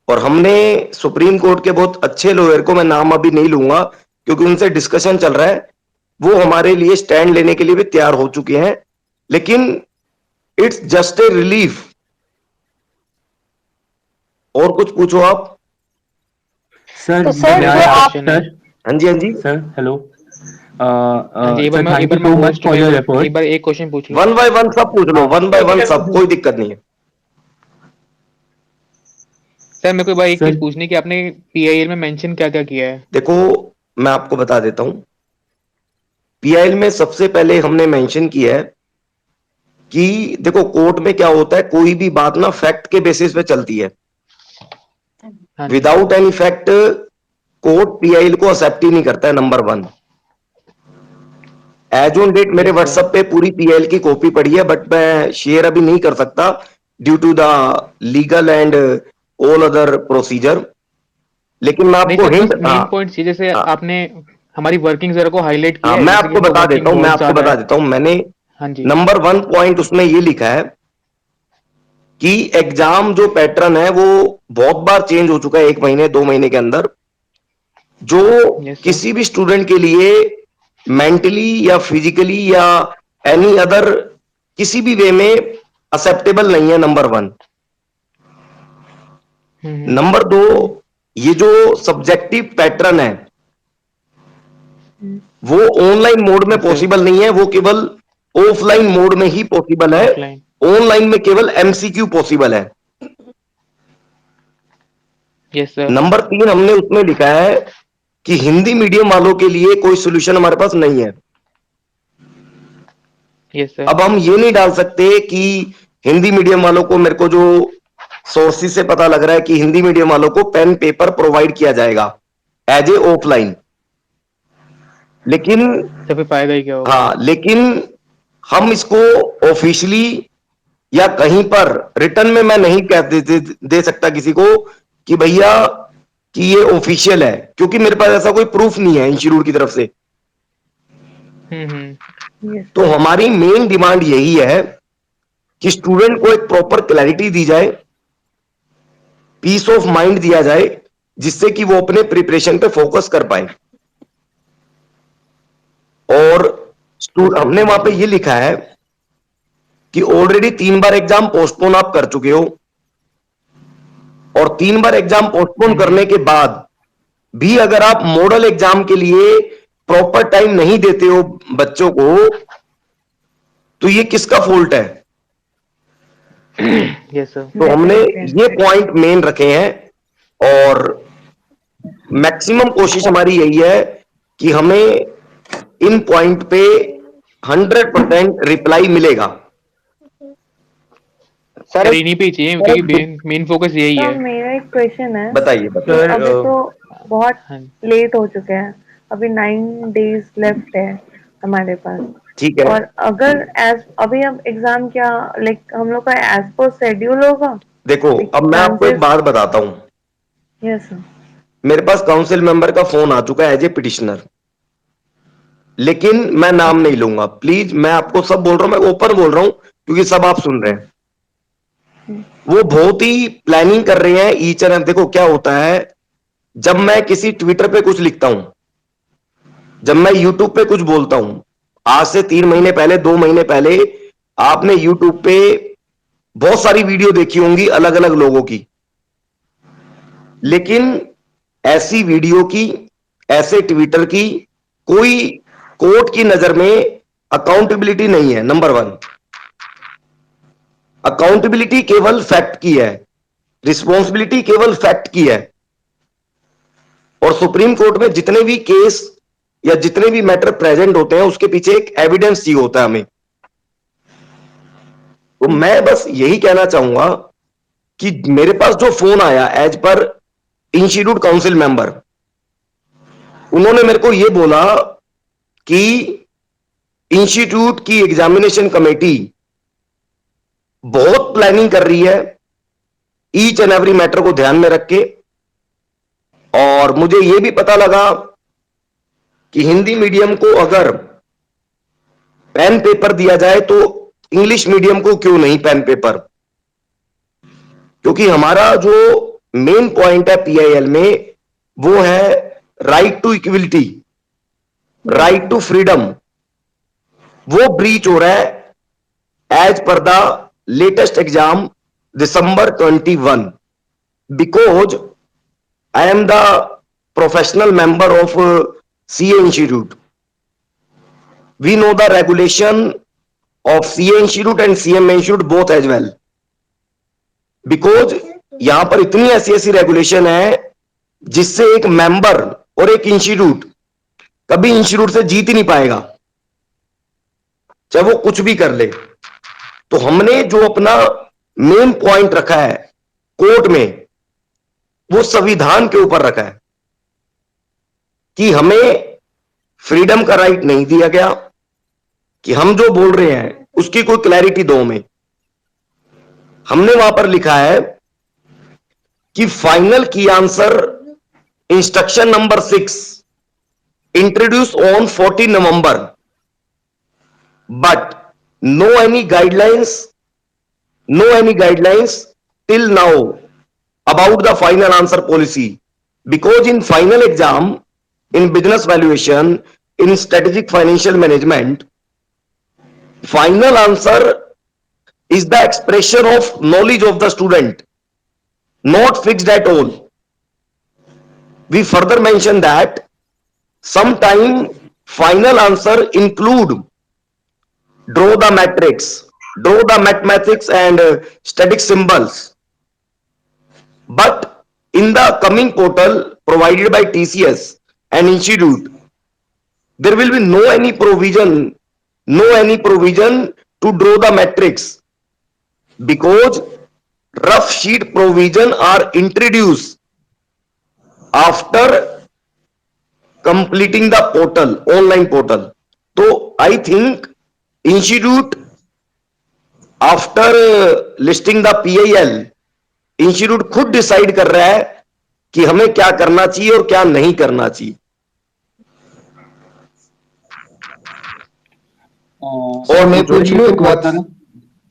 और हमने supreme court के बहुत अच्छे लॉयर को, मैं नाम अभी नहीं लूंगा क्योंकि उनसे डिस्कशन चल रहा है, वो हमारे लिए स्टैंड लेने के लिए भी तैयार हो चुके हैं, लेकिन इट्स जस्ट ए रिलीफ। और कुछ पूछो आप। सर तो सर मैं जो आप आप सर हाँ जी, हाँ जी। सर हेलो हाँ जी, सर एक थैंक यू बार मैं सो मच होस्ट हूँ, फॉर योर एक एफर्ट। बार एक क्वेश्चन पूछ लूँ। वन बाय वन सब पूछ लो, हाँ वन बाय वन सब, कोई दिक्कत नहीं है। सर मेरे को एक बार एक चीज सर पूछनी है कि आपने पीआईएल में मेंशन क्या क्या किया है। देखो, मैं आपको बता देता हूं। पीआईएल में सबसे पहले हमने मेंशन किया है कि देखो, कोर्ट में क्या होता है, कोई भी बात ना फैक्ट के बेसिस पे चलती है। हाँ जी। Without any fact court PIL को एक्सेप्ट ही नहीं करता है, number one. As on date मेरे यस सर। व्हाट्सएप पे पूरी पीएल की कॉपी पड़ी है, बट मैं शेयर अभी नहीं कर सकता due to the legal and all other procedure. लेकिन मैं नहीं आपको सर, बस हिंट, हाँ मेन पॉइंट जैसे हाँ आपने हमारी वर्किंग जरा को हाईलाइट हाँ, किया है, मैं जैसे कि आपको हमारा बता देता वर्किंग हूं, मैं बहुत आपको ज्यादा बता है। देता हूं। मैंने हाँ जी। नंबर वन पॉइंट उसमें ये लिखा है कि एग्जाम जो पैटर्न है वो बहुत बार चेंज हो चुका है, 1 महीने 2 महीने के अंदर, जो यस सर। किसी भी स्टूडेंट के लिए मेंटली या फिजिकली या एनी अदर किसी भी वे में एक्सेप्टेबल नहीं है, नंबर वन। हम्म। नंबर दो, ये जो सब्जेक्टिव पैटर्न है वो ऑनलाइन मोड में यस सर। पॉसिबल नहीं है, वो केवल ऑफलाइन मोड में ही पॉसिबल है। ऑफलाइन। ऑनलाइन में केवल एमसीक्यू पॉसिबल है। Yes sir. नंबर तीन, हमने उसमें लिखा है कि हिंदी मीडियम वालों के लिए कोई सोल्यूशन हमारे पास नहीं है। Yes sir. अब हम ये नहीं डाल सकते कि हिंदी मीडियम वालों को, मेरे को जो सोर्सेज से पता लग रहा है कि हिंदी मीडियम वालों को पेन पेपर प्रोवाइड किया जाएगा एज ए ऑफलाइन। लेकिन सर फिर फायदा ही क्या होगा। हाँ, लेकिन हम इसको ऑफिशियली या कहीं पर रिटर्न में मैं नहीं कह दे सकता किसी को कि भैया कि ये ऑफिशियल है, क्योंकि मेरे पास ऐसा कोई प्रूफ नहीं है इंस्टीट्यूट की तरफ से। यस तो सर। हमारी मेन डिमांड यही है कि स्टूडेंट को एक प्रॉपर क्लैरिटी दी जाए, पीस ऑफ माइंड दिया जाए, जिससे कि वो अपने प्रिपरेशन पे फोकस कर पाए। और यस सर हमने समझ वहां पे गया। ये लिखा है कि ऑलरेडी 3 बार एग्जाम पोस्टपोन आप कर चुके हो, और 3 बार एग्जाम पोस्टपोन करने के बाद भी अगर आप मॉडल एग्जाम के लिए प्रॉपर टाइम नहीं देते हो बच्चों को, तो ये किसका फॉल्ट है? Yes sir. तो हमने डेफिनेटली। ये पॉइंट मेन रखे हैं, और मैक्सिमम कोशिश हमारी यही है कि हमें इन पॉइंट पे 100% रिप्लाई मिलेगा। सर सर इन्हीं पे ही चाहिए क्योंकि मेन फोकस यही तो है। मेरा एक क्वेश्चन है बताइए कि बताइए। सर अभी तो बहुत हाँ। लेट हो चुके हैं, अभी 9 days लेफ्ट है हमारे पास। ठीक है, और अगर एज अभी अब एग्जाम क्या, लाइक हम लोग का एज पर शेड्यूल होगा, देखो लाइक अब मैं आपको एक चांसेस। बात बताता हूं। Yes sir. मेरे पास काउंसिल मेंबर का फोन आ चुका है एज ए पिटिशनर, लेकिन मैं नाम ओके। नहीं लूंगा, प्लीज। मैं आपको सब बोल रहा हूं, मैं ओपन बोल रहा हूं क्योंकि सब आप सुन रहे हैं। वो बहुत ही प्लानिंग कर रहे हैं ईच एंड। देखो क्या होता है, जब मैं किसी ट्विटर पे कुछ लिखता हूं, जब मैं यूट्यूब पे कुछ बोलता हूं, आज से 3 महीने पहले 2 महीने पहले आपने यूट्यूब पे बहुत सारी वीडियो देखी होंगी अलग अलग लोगों की, लेकिन ऐसी वीडियो की, ऐसे ट्विटर की कोई कोर्ट की नजर में अकाउंटेबिलिटी नहीं है। नंबर वन, अकाउंटेबिलिटी केवल फैक्ट की है, रिस्पॉन्सिबिलिटी केवल फैक्ट की है। और सुप्रीम कोर्ट में जितने भी केस या जितने भी मैटर प्रेजेंट होते हैं, उसके पीछे एक एविडेंस चाहिए होता है हमें। तो मैं बस यही कहना चाहूंगा कि मेरे पास जो फोन आया as per institute council member, उन्होंने मेरे को यह बोला कि इंस्टीट्यूट की एग्जामिनेशन कमेटी बहुत प्लानिंग कर रही है ईच एंड एवरी मैटर को ध्यान में रख के। और मुझे यह भी पता लगा कि हिंदी मीडियम को अगर पेन पेपर दिया जाए तो इंग्लिश मीडियम को क्यों नहीं पेन पेपर, क्योंकि हमारा जो मेन पॉइंट है पीआईएल में, वो है right to equality, right to freedom, वो ब्रीच हो रहा है as per the latest exam December 21, because I am the professional member of CA institute. We know the regulation of CA Institute and CMA Institute both as well. Because यहां पर इतनी ऐसी regulation है जिससे एक मेंबर और एक institute कभी इंस्टीट्यूट से जीत ही नहीं पाएगा, चाहे वो कुछ भी कर ले. तो हमने जो अपना मेन पॉइंट रखा है कोर्ट में, वो संविधान के ऊपर रखा है कि हमें फ्रीडम का राइट नहीं दिया गया, कि हम जो बोल रहे हैं उसकी कोई क्लैरिटी दो में. हमने वहां पर लिखा है कि फाइनल की answer instruction number 6 introduce on 14 November, but no any guidelines till now about the final answer policy, because in final exam, in business valuation, in strategic financial management, final answer is the expression of knowledge of the student, not fixed at all. We further mention that sometime final answer include draw the matrix, draw the mathematics and static symbols, but in the coming portal provided by TCS and institute, there will be no any provision to draw the matrix, because rough sheet provision are introduced after completing the portal, online portal. So I think institute, after listing the PIL, institute खुद decide कर रहा है कि हमें क्या करना चाहिए और क्या नहीं करना चाहिए. और मैं पूछ लूं एक बात?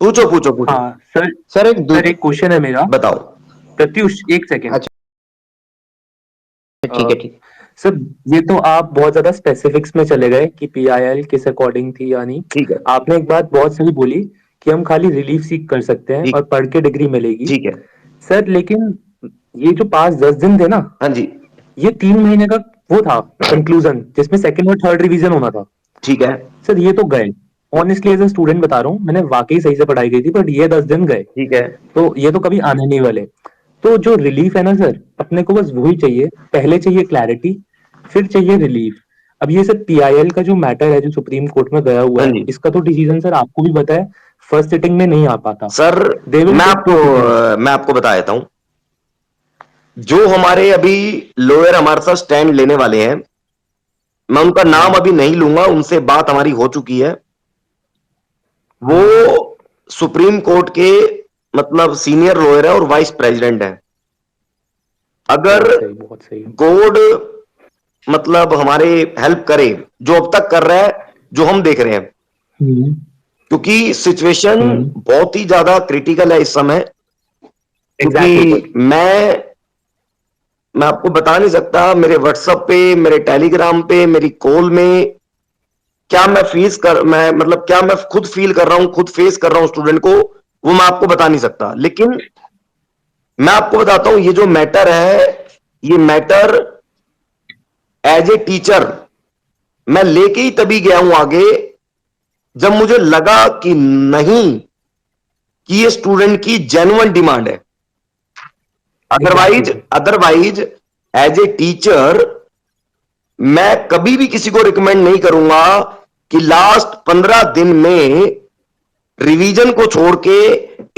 पूछो. हाँ सर, सर एक क्वेश्चन है मेरा. बताओ. प्रत्युष एक सेकेंड. अच्छा, ठीक है. सर ये तो आप बहुत ज्यादा स्पेसिफिक्स में चले गए कि पीआईएल किस अकॉर्डिंग थी या नहीं. ठीक है. आपने एक बात बहुत सही बोली कि हम खाली रिलीफ सीख कर सकते हैं और पढ़ के डिग्री मिलेगी. ठीक है सर, लेकिन ये जो 5-10 दिन थे ना, हाँ जी, ये 3 महीने का वो था कंक्लूजन, जिसमें सेकंड और थर्ड रिवीजन होना था. ठीक है. सर ये तो गए, ऑनेस्टली एज ए स्टूडेंट बता रहा हूँ, मैंने वाकई सही से पढ़ाई की थी, बट ये 10 दिन गए. ठीक है. तो ये तो कभी आने नहीं वाले. तो जो रिलीफ है ना सर, अपने को बस वही चाहिए. पहले चाहिए क्लैरिटी, फिर चाहिए रिलीफ. अब ये सर पीआईएल का जो मैटर है, जो सुप्रीम कोर्ट में गया हुआ है, इसका तो डिसीजन सर आपको भी पता है, फर्स्ट सिटिंग में नहीं आ पाता. सर मैं आपको बता देता हूं, जो हमारे अभी लॉयर हमारे साथ स्टैंड लेने वाले हैं, मैं उनका नाम अभी नहीं लूंगा, उनसे बात हमारी हो चुकी है. वो सुप्रीम कोर्ट के मतलब सीनियर लॉयर है और वाइस प्रेसिडेंट है. अगर कोर्ट मतलब हमारे हेल्प करे, जो अब तक कर रहा है, जो हम देख रहे हैं, क्योंकि सिचुएशन बहुत ही ज्यादा क्रिटिकल है इस समय. क्योंकि मैं आपको बता नहीं सकता, मेरे व्हाट्सएप पे, मेरे टेलीग्राम पे, मेरी कॉल में क्या मैं खुद फील कर रहा हूं, खुद फेस कर रहा हूं स्टूडेंट को, वो मैं आपको बता नहीं सकता. लेकिन मैं आपको बताता हूं, ये जो मैटर है, ये मैटर एज ए टीचर मैं लेके ही तभी गया हूं आगे, जब मुझे लगा कि नहीं, कि ये स्टूडेंट की जेन्युइन डिमांड है. अदरवाइज एज ए टीचर मैं कभी भी किसी को रिकमेंड नहीं करूंगा कि लास्ट 15 दिन में रिवीजन को छोड़ के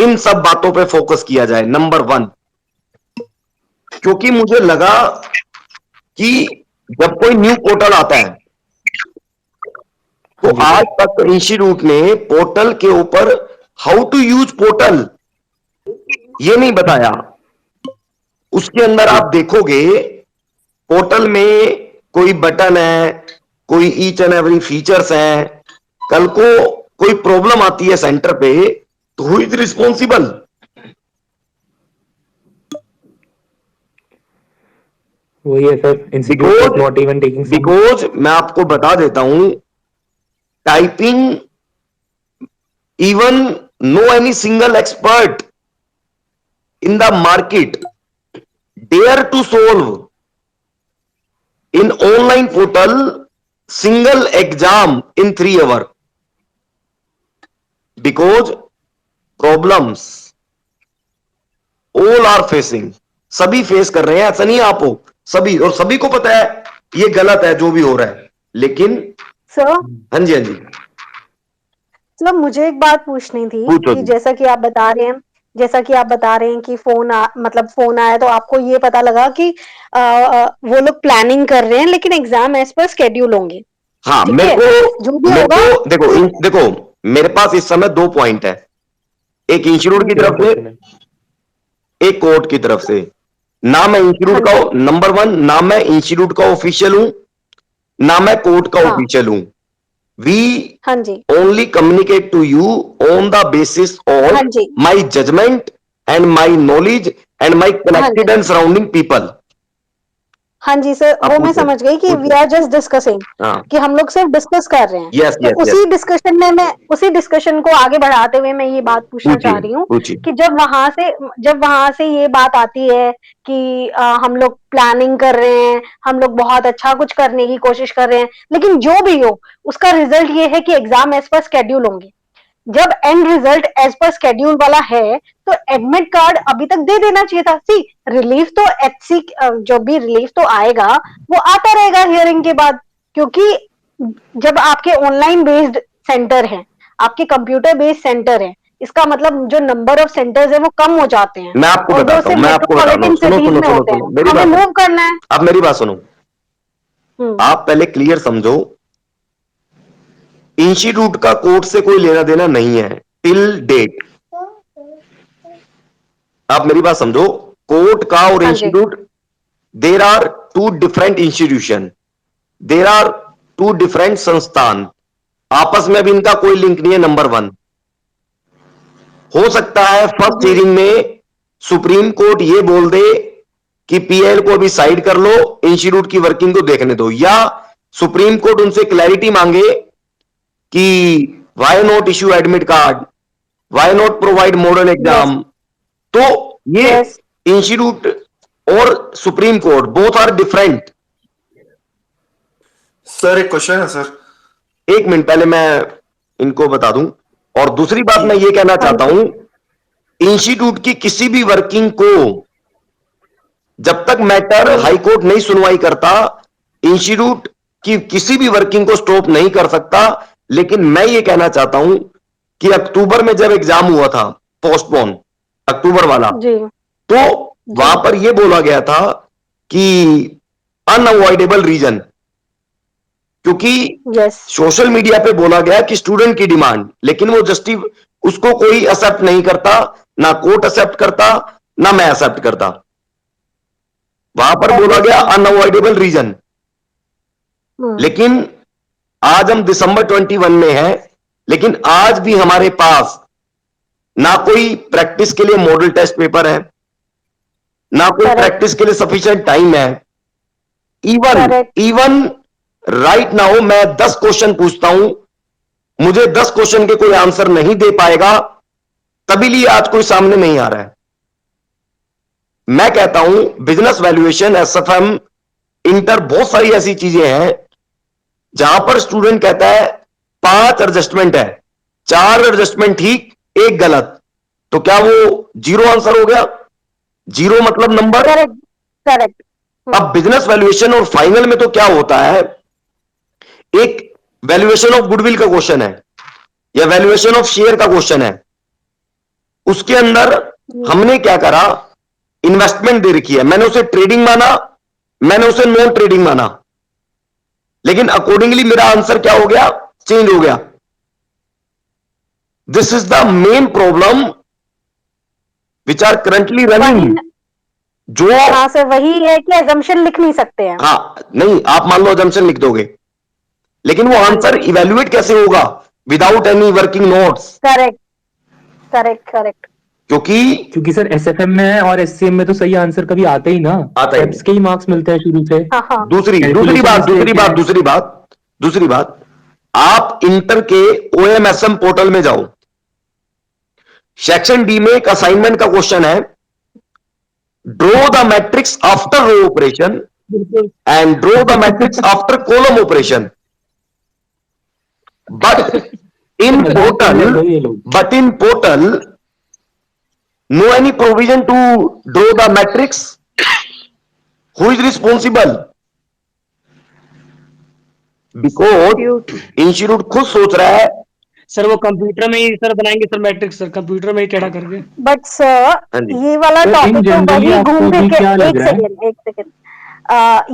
इन सब बातों पे फोकस किया जाए. नंबर 1, क्योंकि मुझे लगा कि जब कोई न्यू पोर्टल आता है, तो आज तक इंस्टीट्यूट ने पोर्टल के ऊपर हाउ टू यूज पोर्टल ये नहीं बताया. उसके अंदर आप देखोगे, पोर्टल में कोई बटन है, कोई ईच एंड एवरी फीचर्स हैं. कल को कोई प्रॉब्लम आती है सेंटर पे, तो हु इज रिस्पॉन्सिबल? वही है sir, institute not even taking because मैं आपको बता देता हूं, typing even no any single expert in the market dare to solve in online portal single exam in 3 hours because problems all are facing, सभी face कर रहे हैं, ऐसा नहीं आप हो, सभी, और सभी को पता है ये गलत है जो भी हो रहा है, लेकिन सर हाँ जी, हाँ जी, मतलब मुझे एक बात पूछनी थी कि जैसा कि आप बता रहे हैं कि मतलब फोन आया तो आपको ये पता लगा कि वो लोग प्लानिंग कर रहे हैं लेकिन एग्जाम एज पर शेड्यूल होंगे। हाँ, मेरे को देखो मेरे पास इस समय 2 पॉइंट है, एक इंस्टीट्यूट की तरफ से, एक कोर्ट की तरफ से। ना मैं इंस्टीट्यूट का नंबर 1, ना मैं इंस्टीट्यूट का ऑफिशियल हूं, ना मैं कोर्ट का ऑफिशियल हूं। We only communicate to you on the basis of my judgment and my knowledge and my connected and surrounding people. हाँ जी सर, वो मैं समझ गई कि वी आर जस्ट डिस्कसिंग, कि हम लोग सिर्फ डिस्कस कर रहे हैं। yes, तो उसी डिस्कशन को आगे बढ़ाते हुए मैं ये बात पूछना चाह रही हूँ कि जब वहां से ये बात आती है कि हम लोग प्लानिंग कर रहे हैं, हम लोग बहुत अच्छा कुछ करने की कोशिश कर रहे हैं, लेकिन जो भी हो उसका रिजल्ट ये है कि एग्जाम एज पर शेड्यूल होंगे। जब and result as per schedule वाला है तो एडमिट कार्ड अभी तक दे देना चाहिए था। सी रिलीफ तो एचसी जो भी रिलीफ तो आएगा वो आता रहेगा हियरिंग के बाद, क्योंकि जब आपके ऑनलाइन बेस्ड सेंटर हैं, आपके कंप्यूटर बेस्ड सेंटर है, इसका मतलब जो नंबर ऑफ सेंटर्स है वो कम हो जाते हैं। मैं आपको बताता हूं, हमें मूव करना है। आप मेरी बात सुनो, आप पहले क्लियर समझो, इंस्टीट्यूट का कोर्ट से कोई लेना देना नहीं है टिल डेट। आप मेरी बात समझो, कोर्ट का और institute, there are 2 different institution, there are 2 different संस्थान, आपस में भी इनका कोई लिंक नहीं है। नंबर 1, हो सकता है फर्स्ट हियरिंग में सुप्रीम कोर्ट ये बोल दे कि पीएल को अभी साइड कर लो, इंस्टीट्यूट की वर्किंग को देखने दो, या सुप्रीम कोर्ट उनसे क्लैरिटी मांगे कि why not issue admit card, why not provide model exam. तो ये इंस्टीट्यूट और supreme court both are different. Sir एक क्वेश्चन है सर, 1 मिनट पहले मैं इनको बता दूं। और दूसरी बात मैं ये कहना चाहता हूं, इंस्टीट्यूट की किसी भी वर्किंग को जब तक मैटर हाई कोर्ट नहीं सुनवाई करता, इंस्टीट्यूट की किसी भी वर्किंग को स्टॉप नहीं कर सकता। लेकिन मैं ये कहना चाहता हूं कि अक्टूबर में जब एग्जाम हुआ था पोस्टपोन, अक्टूबर वाला, तो वहां पर यह बोला गया था कि अनअवॉइडेबल रीजन, क्योंकि सोशल मीडिया पे बोला गया कि स्टूडेंट की डिमांड, लेकिन वो उसको कोई एक्सेप्ट नहीं करता, ना कोर्ट एक्सेप्ट करता, ना मैं एक्सेप्ट करता। वहां पर बोला गया अनअवॉइडेबल रीजन। लेकिन आज हम दिसंबर 21 में है, लेकिन आज भी हमारे पास ना कोई प्रैक्टिस के लिए मॉडल टेस्ट पेपर है, ना कोई प्रैक्टिस के लिए सफिशिएंट टाइम है। इवन राइट नाउ मैं 10 क्वेश्चन पूछता हूं, मुझे 10 क्वेश्चन के कोई आंसर नहीं दे पाएगा, तभी लिए आज कोई सामने नहीं आ रहा है। मैं कहता हूं बिजनेस वैल्यूएशन, एसएफएम, इंटर, बहुत सारी ऐसी चीजें हैं जहां पर स्टूडेंट कहता है 5 एडजस्टमेंट है, 4 एडजस्टमेंट ठीक, 1 गलत, तो क्या वो 0 आंसर हो गया? 0 मतलब नंबर। करेक्ट। अब बिजनेस वैल्यूएशन और फाइनल में तो क्या होता है, एक वैल्यूएशन ऑफ गुडविल का क्वेश्चन है या वैल्यूएशन ऑफ शेयर का क्वेश्चन है। उसके अंदर हमने क्या करा, इन्वेस्टमेंट दे रखी है, मैंने उसे ट्रेडिंग माना, मैंने उसे नॉन ट्रेडिंग माना, लेकिन अकॉर्डिंगली मेरा आंसर क्या हो गया, चेंज हो गया। This is the main problem which are currently running. जो सर वही है कि अजम्पशन लिख नहीं सकते हैं। हाँ, नहीं, आप मान लो अजम्पशन लिख दोगे, लेकिन वो आंसर इवैल्यूएट कैसे होगा without any working notes? Correct correct correct. क्योंकि सर एसएफएम में है और एससीएम में तो सही आंसर कभी आता ही ना, आता ही स्टेप्स के ही मार्क्स मिलते हैं शुरू से। दूसरी बात, आप इंटर के OMSM पोर्टल में जाओ, सेक्शन डी में एक असाइनमेंट का क्वेश्चन है, draw the matrix after row operation and draw the matrix after column operation, but in portal no any provision to draw the matrix. Who is responsible? Because institute खुद सोच रहा है sir वो computer में ही sir बनाएंगे sir matrix, sir computer में ही टेढ़ा करके। बट सर ये वाला टॉपिक तो वही घूम फिर के, एक सेकेंड,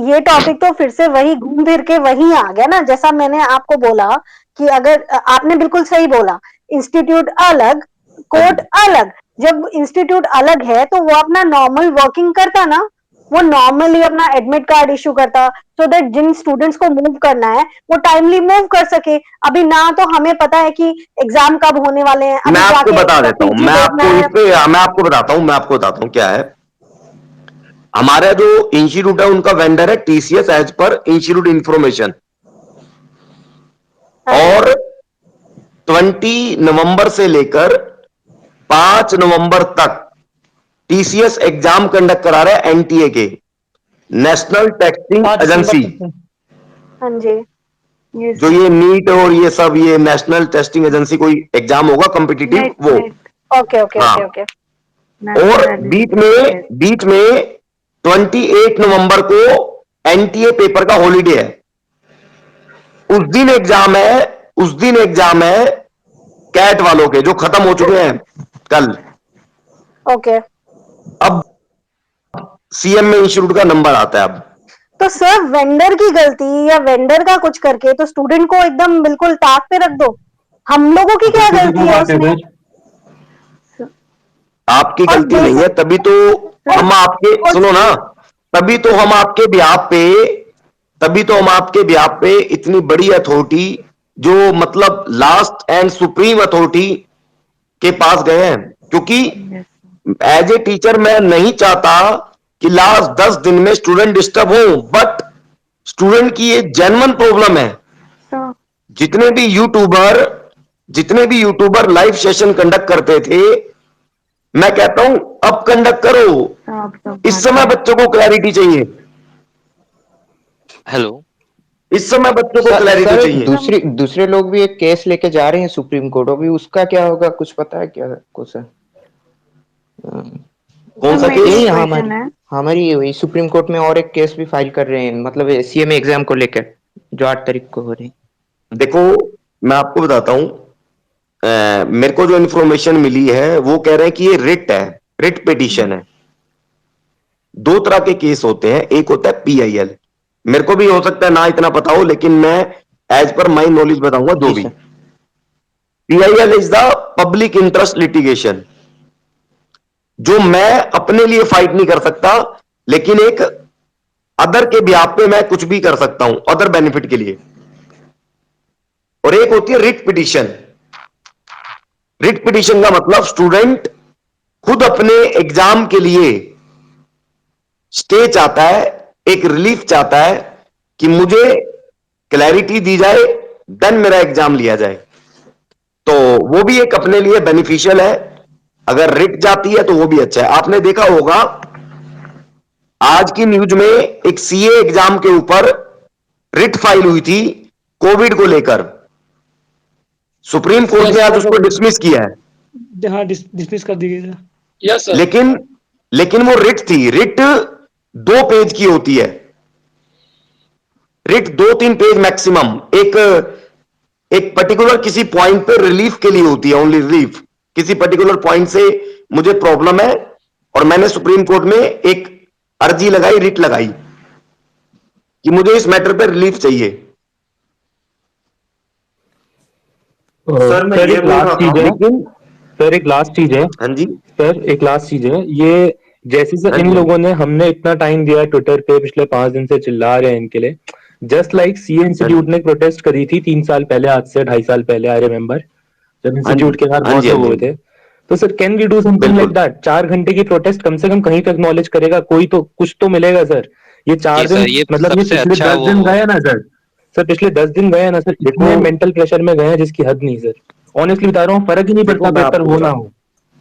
ये टॉपिक तो फिर से वही घूम फिर के वही आ गया ना, जैसा मैंने आपको बोला कि अगर आपने बिल्कुल सही बोला, इंस्टीट्यूट अलग कोर्ट अलग, जब इंस्टीट्यूट अलग है तो वो अपना नॉर्मल वर्किंग करता ना, वो नॉर्मली अपना एडमिट कार्ड इशू करता, सो दैट जिन स्टूडेंट्स को मूव करना है वो टाइमली मूव कर सके। अभी ना तो हमें पता है कि एग्जाम कब होने वाले हैं। मैं आपको बता देता हूँ, मैं आपको बताता हूँ क्या है। हमारा जो इंस्टीट्यूट है उनका वेंडर है TCS as per institute information, और 20 नवंबर से लेकर 5 नवंबर तक TCS एग्जाम कंडक्ट करा रहा है NTA के, नेशनल टेस्टिंग एजेंसी। हाँ जी, जो ये नीट और ये सब, ये नेशनल टेस्टिंग एजेंसी कोई एग्जाम होगा कॉम्पिटिटिव, वो ओके ओके ओके ओके। और बीच में 28 नवंबर को NTA पेपर का हॉलीडे है, उस दिन एग्जाम है कैट वालों के, जो खत्म हो चुके हैं कल। ओके, अब CM में इंस्टीट्यूट का नंबर आता है। अब तो सर वेंडर की गलती या वेंडर का कुछ करके तो स्टूडेंट को एकदम बिल्कुल ताक पे रख दो, हम लोगों की क्या गलती है उसमें? आपकी गलती नहीं है, तभी तो हम आपके, सुनो ना, तभी तो हम आपके बिहाफ पे इतनी बड़ी अथॉरिटी, जो मतलब लास्ट एंड सुप्रीम अथॉरिटी के पास गए हैं, क्योंकि एज ए टीचर मैं नहीं चाहता कि लास्ट 10 दिन में स्टूडेंट डिस्टर्ब हो, बट स्टूडेंट की ये जेन्युइन प्रॉब्लम है। जितने भी यूट्यूबर लाइव सेशन कंडक्ट करते थे, मैं कहता हूं अब कंडक्ट करो, इस समय बच्चों को क्लैरिटी चाहिए। हेलो, इस समय बच्चों को क्लैरिटी चाहिए। दूसरे लोग भी एक केस लेके जा रहे हैं सुप्रीम कोर्ट, अभी उसका क्या होगा, कुछ पता है क्या कुछ? कौन सा केस? हमारी वही सुप्रीम कोर्ट में और एक केस भी फाइल कर रहे हैं, मतलब CMA एग्जाम को लेकर, जो 8 तारीख को हो रही है। देखो मैं आपको बताता हूं, मेरे को जो इन्फॉर्मेशन मिली है वो कह रहे हैं कि ये रिट पिटीशन है। 2 तरह के केस होते हैं, एक होता है PIL, मेरे को भी हो सकता है ना इतना पता हो, लेकिन मैं एज पर माई नॉलेज बताऊंगा जो भी। PIL is the public interest litigation, जो मैं अपने लिए फाइट नहीं कर सकता, लेकिन एक अदर के बिहाफ पे मैं कुछ भी कर सकता हूं, अदर बेनिफिट के लिए। और एक होती है रिट पिटीशन। रिट पिटीशन का मतलब स्टूडेंट खुद अपने एग्जाम के लिए स्टे चाहता है, एक रिलीफ चाहता है कि मुझे क्लैरिटी दी जाए, देन मेरा एग्जाम लिया जाए। तो वो भी एक अपने लिए बेनिफिशियल है। अगर रिट जाती है तो वो भी अच्छा है। आपने देखा होगा आज की न्यूज में एक CA एग्जाम के ऊपर रिट फाइल हुई थी कोविड को लेकर, सुप्रीम कोर्ट ने आज उसको डिसमिस किया है। हाँ, डिसमिस कर दी गई। Yes sir. लेकिन वो रिट थी, रिट 2 पेज की होती है, रिट 2-3 पेज मैक्सिमम, एक पर्टिकुलर किसी पॉइंट पे रिलीफ के लिए होती है, ओनली रिलीफ। किसी पर्टिकुलर पॉइंट से मुझे प्रॉब्लम है और मैंने सुप्रीम कोर्ट में एक अर्जी लगाई, रिट लगाई कि मुझे इस मैटर पे रिलीफ चाहिए। सर मैं ये लास्ट चीज है, सर एक लास्ट चीज है। हाँ जी सर एक लास्ट चीज है, ये जैसे सर इन लोगों ने हमने इतना टाइम दिया ट्विटर पे, पिछले 5 दिन से चिल्ला रहे हैं इनके लिए, जस्ट लाइक CA इंस्टीट्यूट ने प्रोटेस्ट करी थी 3 साल पहले, आज से 2.5 साल पहले, आई रिमेम्बर, जब इंस्टीट्यूट के साथ बहुत लोग हुए थे। तो sir can we do something like that? 4 घंटे की प्रोटेस्ट कम से कम कहीं तक नॉलेज करेगा, कोई तो कुछ तो मिलेगा सर। ये 4 दिन मतलब ये पिछले 10 दिन गए ना सर, पिछले 10 दिन गए ना सर, इतने मेंटल प्रेशर में गए हैं जिसकी हद नहीं सर। ऑनेस्टली बता रहा हूँ, फर्क ही नहीं पड़ता पेपर हो ना हो,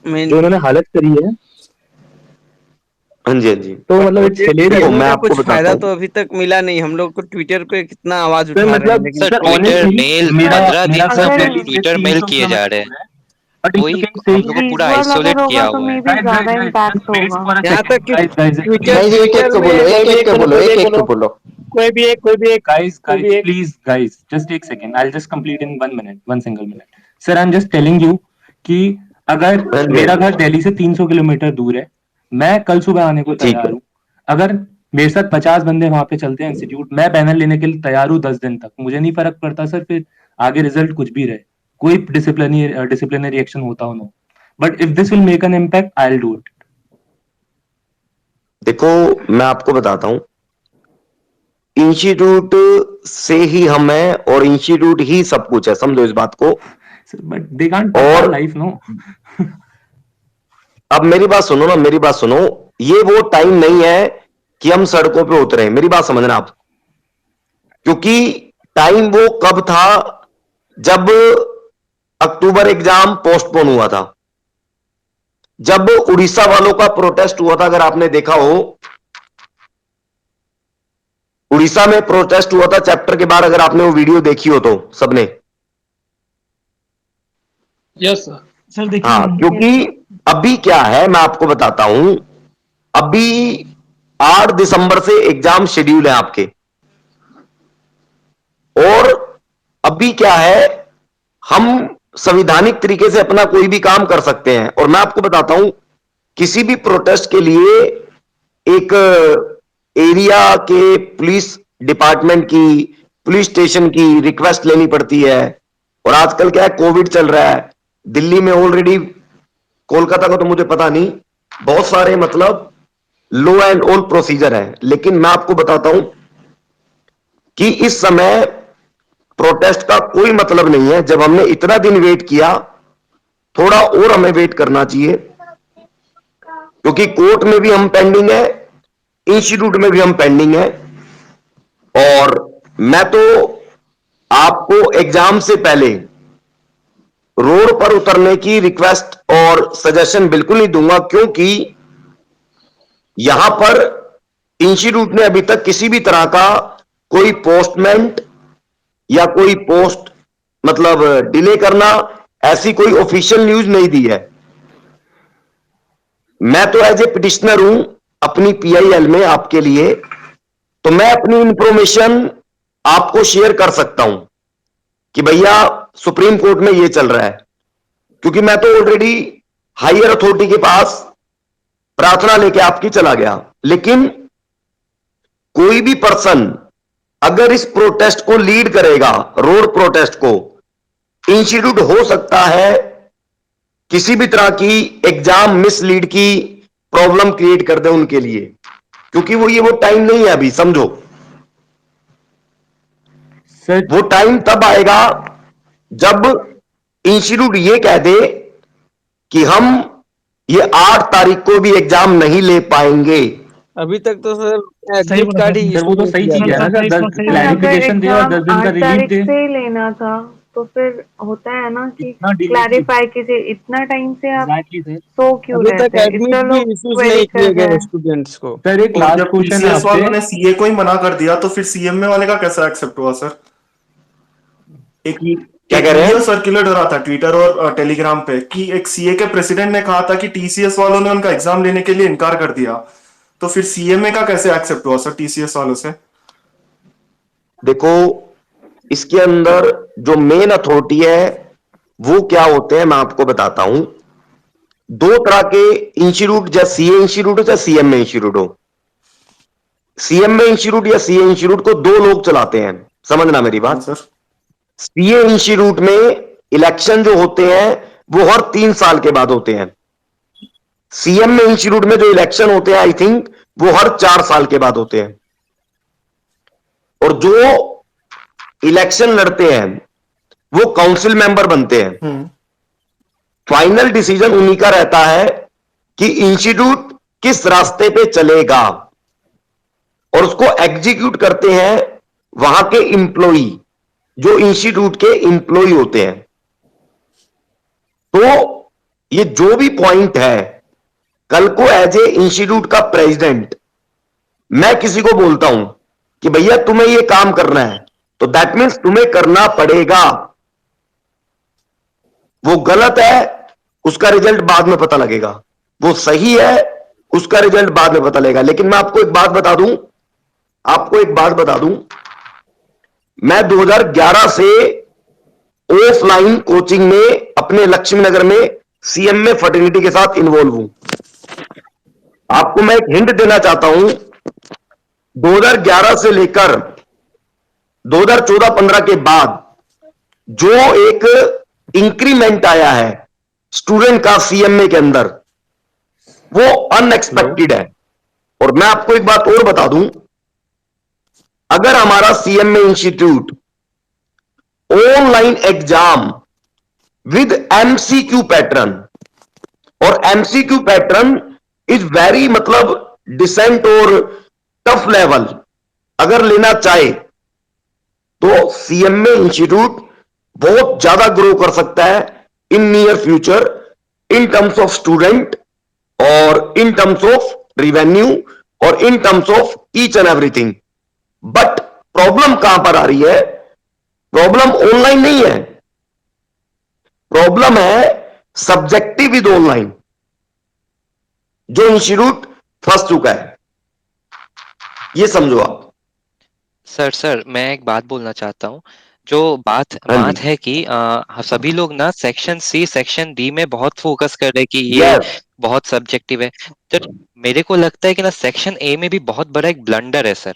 जो उन्होंने हालत करी है। हाँ जी, हाँ जी। तो मतलब इट्स हिलेरियस। मैं आपको कुछ बताता फायदा हूँ। तो अभी तक मिला नहीं। हम लोग को ट्विटर पे कितना आवाज सर उठा रहे हैं, मतलब लेकिन सर ट्विटर ऑनेस्टली मेल मेरा 15 मेरा दिन से सर अगर अपने ट्विटर मेल किए जा रहे हैं, बट इफ यू कोई कैन से हम लोग को पूरा विजुअल अगर आइसोलेट किया होगा तो हुआ मे है। बी ज्यादा इम्पैक्ट होगा। यहाँ तक कि ट्विटर नहीं जी, एक एक ट्विटर को बोलो, में एक एक को बोलो, एक एक को बोलो। कोई भी एक guys please guys just take second, I'll just complete in 1 minute, 1 single minute sir, I'm just telling you कि अगर हाँ जी, मेरा हाँ जी। घर दिल्ली से 300 किलोमीटर दूर है, मैं कल सुबह आने को ठीक है। तैयार हूँ। अगर मेरे साथ 50 बंदे वहां पे चलते हैं इंस्टीट्यूट, मैं पैनल लेने के लिए तैयार हूँ 10 दिन तक, मुझे नहीं फर्क पड़ता सर फिर आगे रिजल्ट कुछ भी रहे, कोई डिसिप्लिनरी एक्शन होता हो no, but if this will make an impact I will do it. देखो मैं आपको बताता हूं, इंस्टीट्यूट से ही हम हैं और इंस्टीट्यूट ही सब कुछ है, समझो इस बात को। बट दे कांट और लाइफ नो। अब मेरी बात सुनो ना, मेरी बात सुनो, ये वो टाइम नहीं है कि हम सड़कों पे उतरे, मेरी बात समझना आप। क्योंकि टाइम वो कब था जब अक्टूबर एग्जाम पोस्टपोन हुआ था, जब उड़ीसा वालों का प्रोटेस्ट हुआ था, अगर आपने देखा हो, उड़ीसा में प्रोटेस्ट हुआ था चैप्टर के बाद, अगर आपने वो वीडियो देखी हो तो सबने। यस सर देखिए। हाँ, क्योंकि अभी क्या है मैं आपको बताता हूं, अभी 8 दिसंबर से एग्जाम शेड्यूल है आपके, और अभी क्या है, हम संवैधानिक तरीके से अपना कोई भी काम कर सकते हैं। और मैं आपको बताता हूं, किसी भी प्रोटेस्ट के लिए एक एरिया के पुलिस डिपार्टमेंट की, पुलिस स्टेशन की रिक्वेस्ट लेनी पड़ती है। और आजकल क्या है, कोविड चल रहा है, दिल्ली में ऑलरेडी, कोलकाता का तो मुझे पता नहीं, बहुत सारे मतलब लो एंड ऑल प्रोसीजर है। लेकिन मैं आपको बताता हूं कि इस समय प्रोटेस्ट का कोई मतलब नहीं है। जब हमने इतना दिन वेट किया, थोड़ा और हमें वेट करना चाहिए, क्योंकि कोर्ट में भी हम पेंडिंग है, इंस्टीट्यूट में भी हम पेंडिंग है। और मैं तो आपको एग्जाम से पहले रोड पर उतरने की रिक्वेस्ट और सजेशन बिल्कुल नहीं दूंगा, क्योंकि यहां पर इंस्टीट्यूट ने अभी तक किसी भी तरह का कोई पोस्टमेंट या कोई पोस्ट मतलब डिले करना, ऐसी कोई ऑफिशियल न्यूज नहीं दी है। मैं तो एज ए पिटिशनर हूं अपनी पीआईएल में आपके लिए, तो मैं अपनी इंफॉर्मेशन आपको शेयर कर सकता हूं कि भैया सुप्रीम कोर्ट में ये चल रहा है, क्योंकि मैं तो ऑलरेडी हायर अथॉरिटी के पास प्रार्थना लेके आपकी चला गया। लेकिन कोई भी पर्सन अगर इस प्रोटेस्ट को लीड करेगा, रोड प्रोटेस्ट को, इंस्टीट्यूट हो सकता है किसी भी तरह की एग्जाम मिसलीड की प्रॉब्लम क्रिएट कर दे उनके लिए, क्योंकि वो टाइम नहीं है अभी, समझो। सर वो टाइम तब आएगा जब इंस्टीट्यूट ये कह दे कि हम ये 8 तारीख को भी एग्जाम नहीं ले पाएंगे। अभी तक तो सर सही एग्जिट कार्ड ही सर वो तो सही चीज है ना सर, 10 सर, अगर क्लैरिफिकेशन दे और 10 दिन का 8 रिलीफ तारीख दे। से ही लेना था तो फिर होता है ना कि इतना delay क्लैरिफाई कीजिए, इतना टाइम से आप एग्जैक्टली सर। सो क्यों अभी रहते तक हैं? एडमिट इतना भी लोग इश्यूज क्वेरी नहीं कर किए रहे गए हैं। स्टूडेंट्स को। सर एक और लास्ट जब क्वेश्चन है टीसीएस वालों आपसे। ने सीए को ही मना कर दिया, तो फिर सीएमए वाले का कैसा एक्सेप्ट हुआ सर? क्या कह रहे हैं? सर्कुलेट हो रहा था ट्विटर और टेलीग्राम पे कि एक सीए के प्रेसिडेंट ने कहा था कि टीसीएस वालों ने उनका एग्जाम लेने के लिए इनकार कर दिया, तो फिर सीएमए का कैसे एक्सेप्ट हुआ सर टीसीएस वालों से? देखो, इसके अंदर जो मेन अथॉरिटी है वो क्या होते हैं मैं आपको बताता हूं। 2 तरह के इंस्टीट्यूट, चाहे सीए इंस्टीट्यूट हो चाहे सीएमए इंस्टीट्यूट हो, सीएमए इंस्टीट्यूट या सीए इंस्टीट्यूट को 2 लोग चलाते हैं, समझना मेरी बात। सर सीए इंस्टीट्यूट में इलेक्शन जो होते हैं वो हर 3 साल के बाद होते हैं। सीएमए इंस्टीट्यूट में जो इलेक्शन होते हैं आई थिंक वो हर 4 साल के बाद होते हैं। और जो इलेक्शन लड़ते हैं वो काउंसिल मेंबर बनते हैं। फाइनल डिसीजन उन्हीं का रहता है कि इंस्टीट्यूट किस रास्ते पे चलेगा, और उसको एग्जीक्यूट करते हैं वहां के इंप्लॉई, जो इंस्टीट्यूट के इंप्लॉई होते हैं। तो ये जो भी पॉइंट है, कल को एज ए इंस्टीट्यूट का प्रेसिडेंट मैं किसी को बोलता हूं कि भैया तुम्हें ये काम करना है, तो दैट मीन्स तुम्हें करना पड़ेगा। वो गलत है, उसका रिजल्ट बाद में पता लगेगा, वो सही है, उसका रिजल्ट बाद में पता लगेगा। लेकिन मैं आपको एक बात बता दूं, मैं 2011 से ऑफलाइन कोचिंग में अपने लक्ष्मी नगर में सीएमए फर्टिलिटी के साथ इन्वॉल्व हूं। आपको मैं एक हिंट देना चाहता हूं, 2011 से लेकर 2014-15 के बाद जो एक इंक्रीमेंट आया है स्टूडेंट का सीएमए के अंदर, वो अनएक्सपेक्टेड है। और मैं आपको एक बात और बता दूं, अगर हमारा CMA institute online exam with MCQ pattern, और एमसीक्यू पैटर्न इज वेरी मतलब डिसेंट और टफ लेवल अगर लेना चाहे, तो सीएमए इंस्टीट्यूट बहुत ज्यादा ग्रो कर सकता है in near future, in terms of student और इन टर्म्स ऑफ रिवेन्यू और in terms of each and everything. But problem कहां पर आ रही है? प्रॉब्लम ऑनलाइन नहीं है, प्रॉब्लम है सब्जेक्टिव विद ऑनलाइन, जो इंस्टीट्यूट फंस चुका है। ये समझो आप। सर मैं एक बात बोलना चाहता हूँ। जो बात है कि सभी लोग ना सेक्शन सी सेक्शन डी में बहुत फोकस कर रहे हैं कि ये बहुत सब्जेक्टिव है। तो मेरे को लगता है कि ना सेक्शन ए में भी बहुत बड़ा एक ब्लंडर है सर।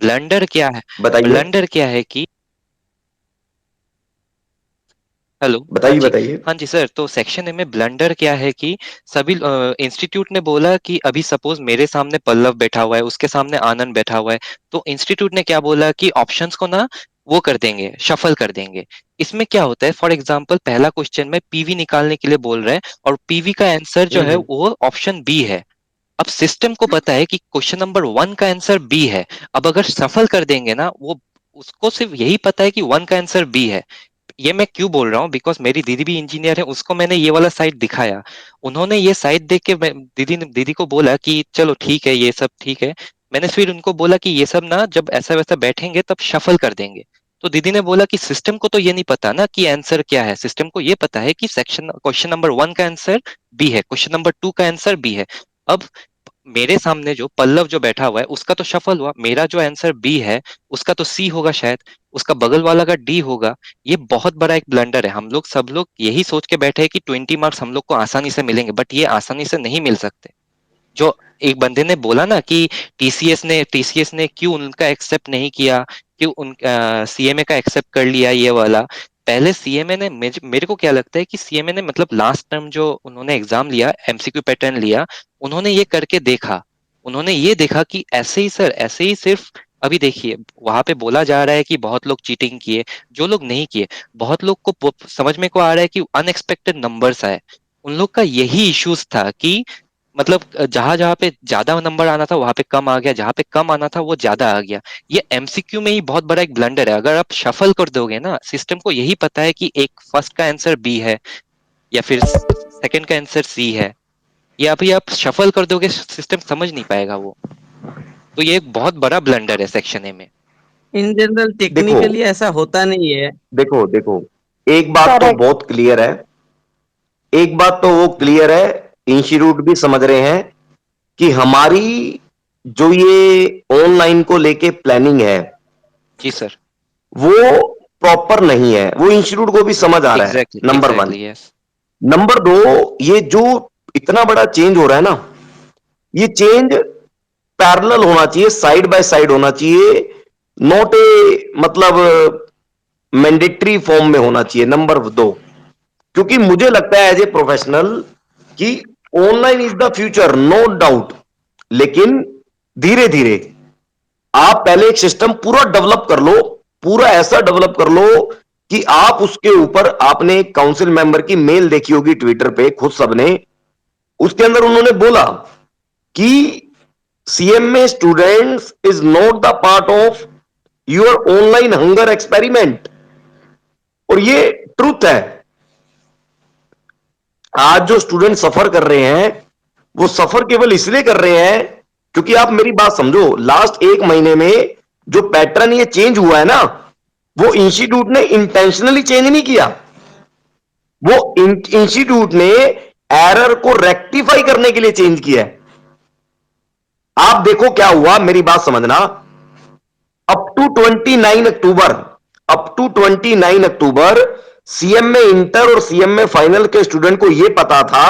ब्लंडर क्या है? ब्लंडर क्या है कि हेलो, बताइए। हाँ जी सर, तो सेक्शन ए में ब्लंडर क्या है कि सभी इंस्टीट्यूट ने बोला कि अभी सपोज मेरे सामने पल्लव बैठा हुआ है, उसके सामने आनंद बैठा हुआ है, तो इंस्टीट्यूट ने क्या बोला कि ऑप्शंस को ना वो कर देंगे, शफल कर देंगे। इसमें क्या होता है, फॉर एग्जांपल पहला क्वेश्चन में पीवी निकालने के लिए बोल रहे हैं और पीवी का आंसर जो है वो ऑप्शन बी है। अब सिस्टम को पता है कि क्वेश्चन नंबर 1 का आंसर बी है। अब अगर सफल कर देंगे ना, वो उसको सिर्फ यही पता है कि 1 का आंसर बी है। ये मैं क्यों बोल रहा हूँ, बिकॉज मेरी दीदी भी इंजीनियर है, उसको मैंने ये वाला साइट दिखाया। उन्होंने ये साइट देख के दीदी को बोला कि चलो ठीक है, ये सब ठीक है। मैंने फिर उनको बोला कि ये सब ना जब ऐसा वैसा बैठेंगे तब शफल कर देंगे। तो दीदी ने बोला कि सिस्टम को तो ये नहीं पता ना कि आंसर क्या है, सिस्टम को ये पता है कि क्वेश्चन नंबर 1 का आंसर बी है, क्वेश्चन नंबर 2 का आंसर बी है। अब मेरे सामने जो पल्लव जो बैठा हुआ है उसका तो शफल हुआ, मेरा जो आंसर बी है उसका तो सी होगा, शायद उसका बगल वाला का डी होगा। ये बहुत बड़ा एक ब्लंडर है। हम लोग सब लोग यही सोच के बैठे हैं कि 20 मार्क्स हम लोग को आसानी से मिलेंगे, बट ये आसानी से नहीं मिल सकते। जो एक बंदे ने बोला ना कि टीसीएस ने क्यों उनका एक्सेप्ट नहीं किया, क्यों उन सीएमए का एक्सेप्ट कर लिया ये वाला। पहले सीएमए ने, मेरे को क्या लगता है कि सीएमए ने मतलब लास्ट टर्म जो उन्होंने एग्जाम लिया, एमसीक्यू पैटर्न लिया, उन्होंने ये करके देखा। उन्होंने ये देखा कि ऐसे ही सर, ऐसे ही सिर्फ अभी देखिए वहां पे बोला जा रहा है कि बहुत लोग चीटिंग किए, जो लोग नहीं किए, बहुत लोग को समझ में को आ रहा है कि अनएक्सपेक्टेड नंबर्स आए। उन लोग का यही इश्यूज था कि मतलब जहां पे ज्यादा नंबर आना था वहां पे कम आ गया, जहां पे कम आना था वो ज्यादा आ गया। ये एमसीक्यू में ही बहुत बड़ा एक ब्लंडर है। अगर आप शफल कर दोगे ना, सिस्टम को यही पता है कि एक फर्स्ट का आंसर बी है या फिर सेकंड का आंसर सी है, या फिर आप शफल कर दोगे सिस्टम समझ नहीं पाएगा वो। तो ये एक बहुत बड़ा ब्लंडर है सेक्शन ए में। इन जनरल टेक्निकली ऐसा होता नहीं है। देखो एक बात तो बहुत क्लियर है, एक बात तो वो क्लियर है, इंस्टीट्यूट भी समझ रहे हैं कि हमारी जो ये ऑनलाइन को लेके प्लानिंग है जी सर, वो प्रॉपर नहीं है। वो इंस्टीट्यूट को भी समझ आ रहा है, नंबर 1। नंबर 2, ये जो इतना बड़ा चेंज हो रहा है ना, ये चेंज पैरेलल होना चाहिए, साइड बाय साइड होना चाहिए, नॉट ए मतलब मैंडेटरी फॉर्म में होना चाहिए। नंबर 2, क्योंकि मुझे लगता है एज ए प्रोफेशनल कि online is the future, no doubt, लेकिन धीरे धीरे आप पहले एक सिस्टम पूरा डेवलप कर लो, पूरा ऐसा डेवलप कर लो कि आप उसके ऊपर आपने काउंसिल मेंबर की मेल देखी होगी ट्विटर पे, खुद सबने, उसके अंदर उन्होंने बोला कि CMA students is not the part of your online hunger experiment. और ये ट्रूथ है। आज जो स्टूडेंट सफर कर रहे हैं वो सफर केवल इसलिए कर रहे हैं क्योंकि आप मेरी बात समझो, लास्ट 1 महीने में जो पैटर्न ये चेंज हुआ है ना, वो इंस्टीट्यूट ने इंटेंशनली चेंज नहीं किया, वो इंस्टीट्यूट ने एरर को रेक्टिफाई करने के लिए चेंज किया है। आप देखो क्या हुआ, मेरी बात समझना, up to 29 October CMA inter और CMA फाइनल के स्टूडेंट को यह पता था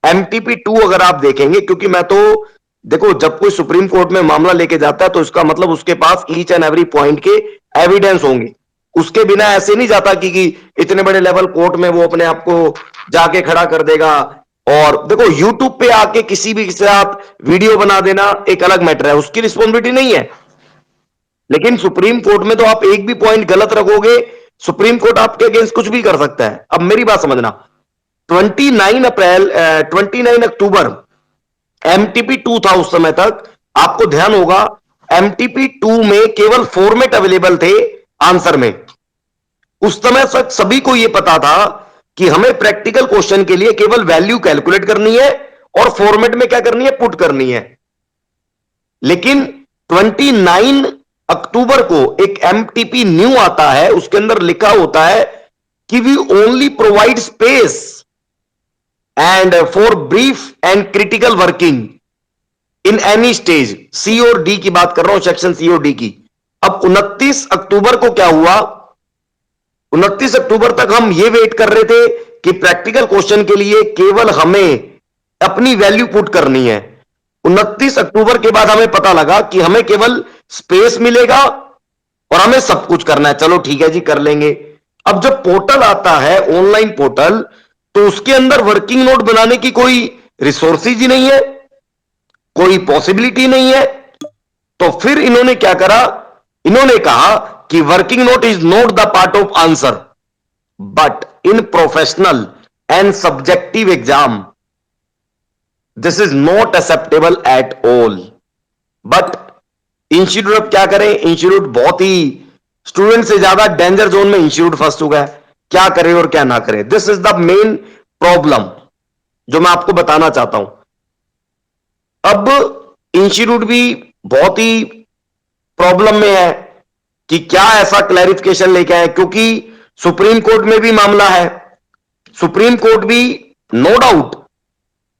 MTP 2 अगर आप देखेंगे, क्योंकि मैं तो देखो जब कोई सुप्रीम कोर्ट में मामला लेके जाता है तो इसका मतलब उसके पास ईच एंड एवरी पॉइंट के एविडेंस होंगे, उसके बिना ऐसे नहीं जाता कि इतने बड़े लेवल कोर्ट में वो अपने आप को जाके खड़ा कर देगा। और देखो यूट्यूब पे आके किसी भी के साथ वीडियो बना देना एक अलग मैटर है, उसकी रिस्पॉन्सिबिलिटी नहीं है, लेकिन सुप्रीम कोर्ट में तो आप एक भी पॉइंट गलत रखोगे, सुप्रीम कोर्ट आपके अगेंस्ट कुछ भी कर सकता है। अब मेरी बात समझना, 29 अक्टूबर MTP 2 था उस समय तक, आपको ध्यान होगा MTP 2 में केवल फॉर्मेट अवेलेबल थे आंसर में। उस समय तक सभी को यह पता था कि हमें प्रैक्टिकल क्वेश्चन के लिए केवल वैल्यू कैलकुलेट करनी है और फॉर्मेट में क्या करनी है, पुट करनी है। लेकिन 29 अक्टूबर को एक MTP न्यू आता है, उसके अंदर लिखा होता है कि we only provide space and for brief and critical working in any stage, C और D की बात कर रहा हूं, सेक्शन C और D की। अब 29 अक्टूबर को क्या हुआ, 29 अक्टूबर तक हम ये वेट कर रहे थे कि प्रैक्टिकल क्वेश्चन के लिए केवल हमें अपनी वैल्यू पुट करनी है। 29 अक्टूबर के बाद हमें पता लगा कि हमें केवल स्पेस मिलेगा और हमें सब कुछ करना है। चलो ठीक है जी, कर लेंगे। अब जब पोर्टल आता है, ऑनलाइन पोर्टल, तो उसके अंदर वर्किंग नोट बनाने की कोई रिसोर्सेज ही नहीं है, कोई पॉसिबिलिटी नहीं है। तो फिर इन्होंने क्या करा, इन्होंने कहा कि working note is not the part of answer, but in professional and subjective exam this is not acceptable at all. But institute अब क्या करें, इंस्टीट्यूट बहुत ही स्टूडेंट से ज्यादा डेंजर जोन में इंस्टीट्यूट फंस चुका है, क्या करे और क्या ना करे। This is the main problem जो मैं आपको बताना चाहता हूं। अब इंस्टीट्यूट भी बहुत ही प्रॉब्लम में है कि क्या ऐसा क्लैरिफिकेशन लेके आए, क्योंकि सुप्रीम कोर्ट में भी मामला है। सुप्रीम कोर्ट भी नो डाउट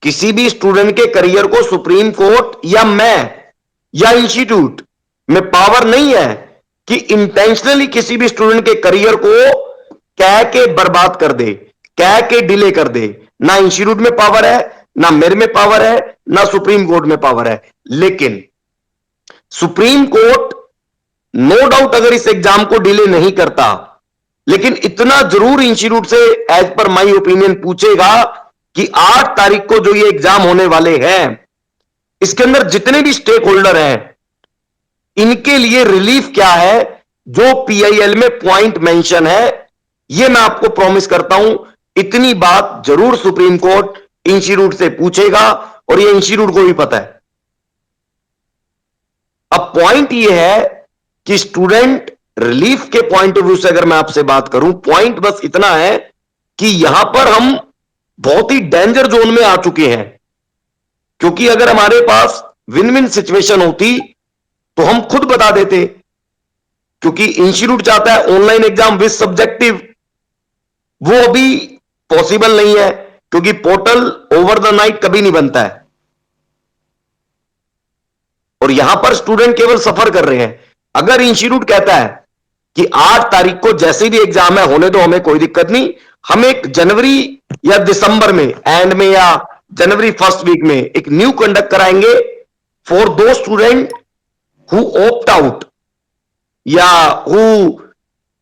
किसी भी स्टूडेंट के करियर को सुप्रीम कोर्ट या मैं या इंस्टीट्यूट में पावर नहीं है कि इंटेंशनली किसी भी स्टूडेंट के करियर को कह के बर्बाद कर दे, कह के डिले कर दे। ना इंस्टीट्यूट में पावर है, ना मेरे में पावर है, ना सुप्रीम कोर्ट में पावर है। लेकिन सुप्रीम कोर्ट नो डाउट अगर इस एग्जाम को डिले नहीं करता, लेकिन इतना जरूर इंस्टीट्यूट से एज पर माय ओपिनियन पूछेगा कि 8 तारीख को जो ये एग्जाम होने वाले हैं, इसके अंदर जितने भी स्टेक होल्डर हैं, इनके लिए रिलीफ क्या है, जो PIL में पॉइंट मेंशन है, ये मैं आपको प्रॉमिस करता हूं, इतनी बात जरूर सुप्रीम कोर्ट इंस्टीट्यूट से पूछेगा और ये इंस्टीट्यूट को भी पता है। अब पॉइंट ये है कि स्टूडेंट रिलीफ के पॉइंट ऑफ व्यू से अगर मैं आपसे बात करूं, पॉइंट बस इतना है कि यहां पर हम बहुत ही डेंजर जोन में आ चुके हैं। क्योंकि अगर हमारे पास विन विन सिचुएशन होती तो हम खुद बता देते, क्योंकि इंस्टीट्यूट चाहता है ऑनलाइन एग्जाम विद सब्जेक्टिव, वो अभी पॉसिबल नहीं है, क्योंकि पोर्टल ओवर द नाइट कभी नहीं बनता है और यहां पर स्टूडेंट केवल सफर कर रहे हैं। अगर इंस्टीट्यूट कहता है कि 8 तारीख को जैसे भी एग्जाम है होने दो, हमें कोई दिक्कत नहीं, हम एक जनवरी या दिसंबर में एंड में या जनवरी फर्स्ट वीक में एक न्यू कंडक्ट कराएंगे for the student who opt out या who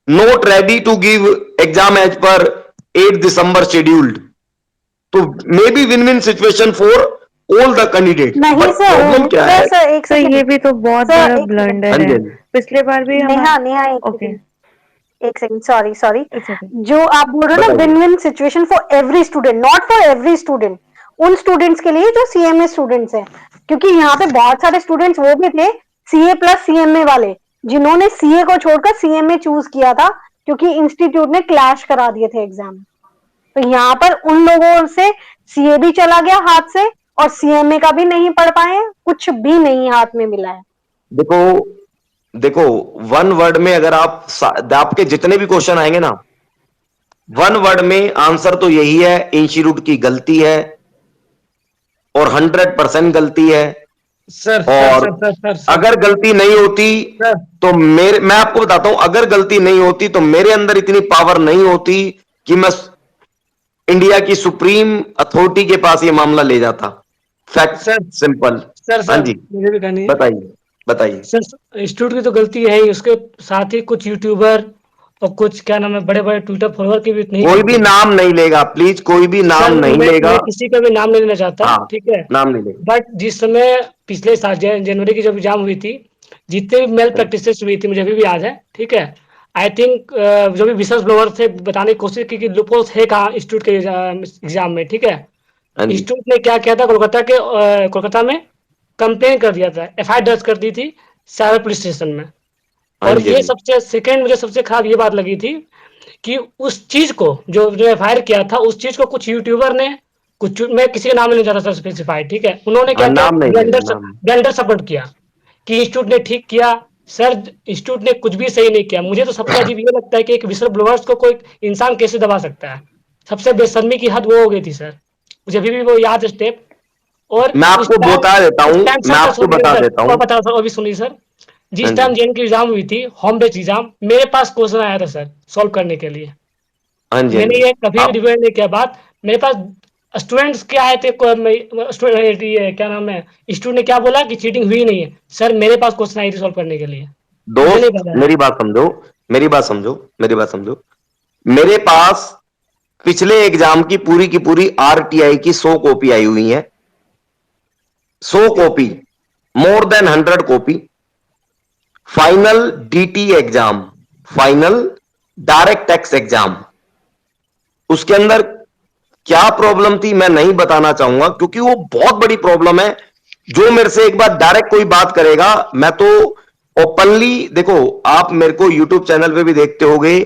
not ready to give exam as per 8 December scheduled. तो may be win win situation for all the candidate. नहीं सर, प्रॉब्लम क्या है sir एक sir, ये भी तो बहुत बड़ा ब्लंडर है। पिछले बार भी नेहा एक ओके सेकंड। एक second, sorry sorry, It's okay. जो आप बोल रहे हो ना बताइए। Win win situation for every student, not for every student, उन स्टूडेंट्स के लिए जो सीएमए स्टूडेंट्स हैं, क्योंकि यहाँ पे बहुत सारे स्टूडेंट्स वो भी थे सीए प्लस सीएमए वाले, जिन्होंने सीए को छोड़कर सीएमए चूज किया था क्योंकि इंस्टीट्यूट ने क्लैश करा दिए थे एग्जाम। तो यहाँ पर उन लोगों से सीए भी चला गया हाथ से और सीएमए का भी नहीं पढ़ पाए, कुछ भी नहीं हाथ में मिला है। देखो वन वर्ड में अगर आपके जितने भी क्वेश्चन आएंगे ना, वन वर्ड में आंसर तो यही है, इंस्टीट्यूट की गलती है और 100% गलती है। सर और सर सर सर अगर गलती नहीं होती सर तो मैं आपको बताता हूं, अगर गलती नहीं होती तो मेरे अंदर इतनी पावर नहीं होती कि मैं इंडिया की सुप्रीम अथॉरिटी के पास ये मामला ले जाता। Fact sir simple. सर हाँ सर जी, मुझे भी कहनी है बताइए। सर, इंस्टीट्यूट की तो गलती है ही, उसके साथ ही कुछ यूट्यूबर और कुछ क्या नाम है बड़े बड़े ट्विटर फॉलोअर की भी नहीं। कोई भी नाम नहीं लेगा प्लीज, कोई भी नाम नहीं लेगा। मैं किसी का भी नाम नहीं लेना चाहता। हाँ, ठीक है, नाम नहीं लेगा। बट जिस समय पिछले साल जनवरी की जब एग्जाम हुई थी, जितने भी मेल प्रैक्टिसेस हुई थी मुझे अभी भी याद है। ठीक है, आई थिंक जो भी विशेष ब्लोअर थे बताने की कोशिश की कि लूपहोल्स है कहाँ इंस्टीट्यूट के एग्जाम में। ठीक है, इंस्टीट्यूट ने क्या किया था, कोलकाता में कंप्लेन कर दिया था, एफआईआर दर्ज कर दी थी साइबर पुलिस स्टेशन में। और ये सबसे सेकंड मुझे सबसे खराब ये बात लगी थी कि उस चीज को जो एफआईआर किया था, उस चीज को कुछ यूट्यूबर ने, कुछ मैं किसी का नाम नहीं चाहता स्पेसिफाइड, ठीक है, उन्होंने क्या किया, ब्लेंडर सपोर्ट किया कि इंस्टीट्यूट ने ठीक किया। सर इंस्टीट्यूट ने कुछ भी सही नहीं किया। मुझे तो सबसे अजीब ये लगता है कि एक विसल ब्लोअर्स को कोई इंसान कैसे दबा सकता है। सबसे बेशर्मी की हद वो हो गई थी सर, मुझे अभी भी वो याद है स्टेप। और मैं आपको बता देता हूँ, मैं आपको बता देता हूँ। बता सर, अभी सुनिए सर, जिस टाइम जेएन की एग्जाम हुई थी, होम बेस्ड एग्जाम, मेरे पास क्वेश्चन आया था सर सॉल्व करने के लिए। मैंने ये कभी भी रिवील नहीं किया बात, मेरे पास स्टूडेंट्स क्या आए थे, क्या नाम है, स्टूडेंट ने क्या बोला कि चीटिंग हुई नहीं है। सर मेरे पास क्वेश्चन आई थी सॉल्व करने के लिए। दोस्त मेरी बात समझो, मेरे पास पिछले एग्जाम की पूरी आरटीआई की 100 कॉपी आई हुई है, 100 copy, more than 100 copy. Final DT exam, final direct tax exam, उसके अंदर क्या प्रॉब्लम थी मैं नहीं बताना चाहूंगा क्योंकि वो बहुत बड़ी प्रॉब्लम है। जो मेरे से एक बार डायरेक्ट कोई बात करेगा, मैं तो ओपनली, देखो आप मेरे को यूट्यूब चैनल पे भी देखते होगे,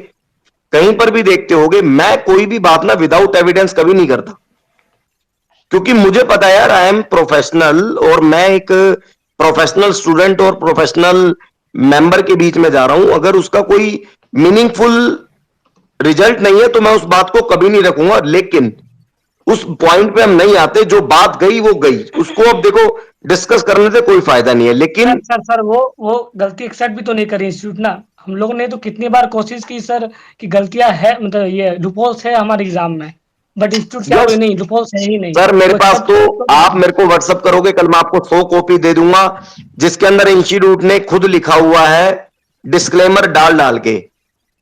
कहीं पर भी देखते होगे, मैं कोई भी बात ना विदाउट एविडेंस कभी नहीं करता, क्योंकि मुझे पता है यार, आई एम प्रोफेशनल और मैं एक प्रोफेशनल स्टूडेंट और प्रोफेशनल मेंबर के बीच में जा रहा हूं। अगर उसका कोई मीनिंगफुल रिजल्ट नहीं है तो मैं उस बात को कभी नहीं रखूंगा, लेकिन उस पॉइंट पे हम नहीं आते। जो बात गई वो गई, उसको अब देखो डिस्कस करने से कोई फायदा नहीं है। लेकिन सर वो गलती एक्सेप्ट भी तो नहीं करी इंस्टीट्यूट ना। हम लोगों ने तो कितनी बार कोशिश की सर कि गलतियां है, मतलब ये लूपहोल्स है हमारे एग्जाम में, बट इंस्टीट्यूट क्या हुई नहीं, लूपहोल्स है ही नहीं। सर मेरे पास तो, आप मेरे को व्हाट्सअप करोगे, कल मैं आपको 100 कॉपी दे दूंगा जिसके अंदर इंस्टीट्यूट ने खुद लिखा हुआ है डिस्क्लेमर डाल के।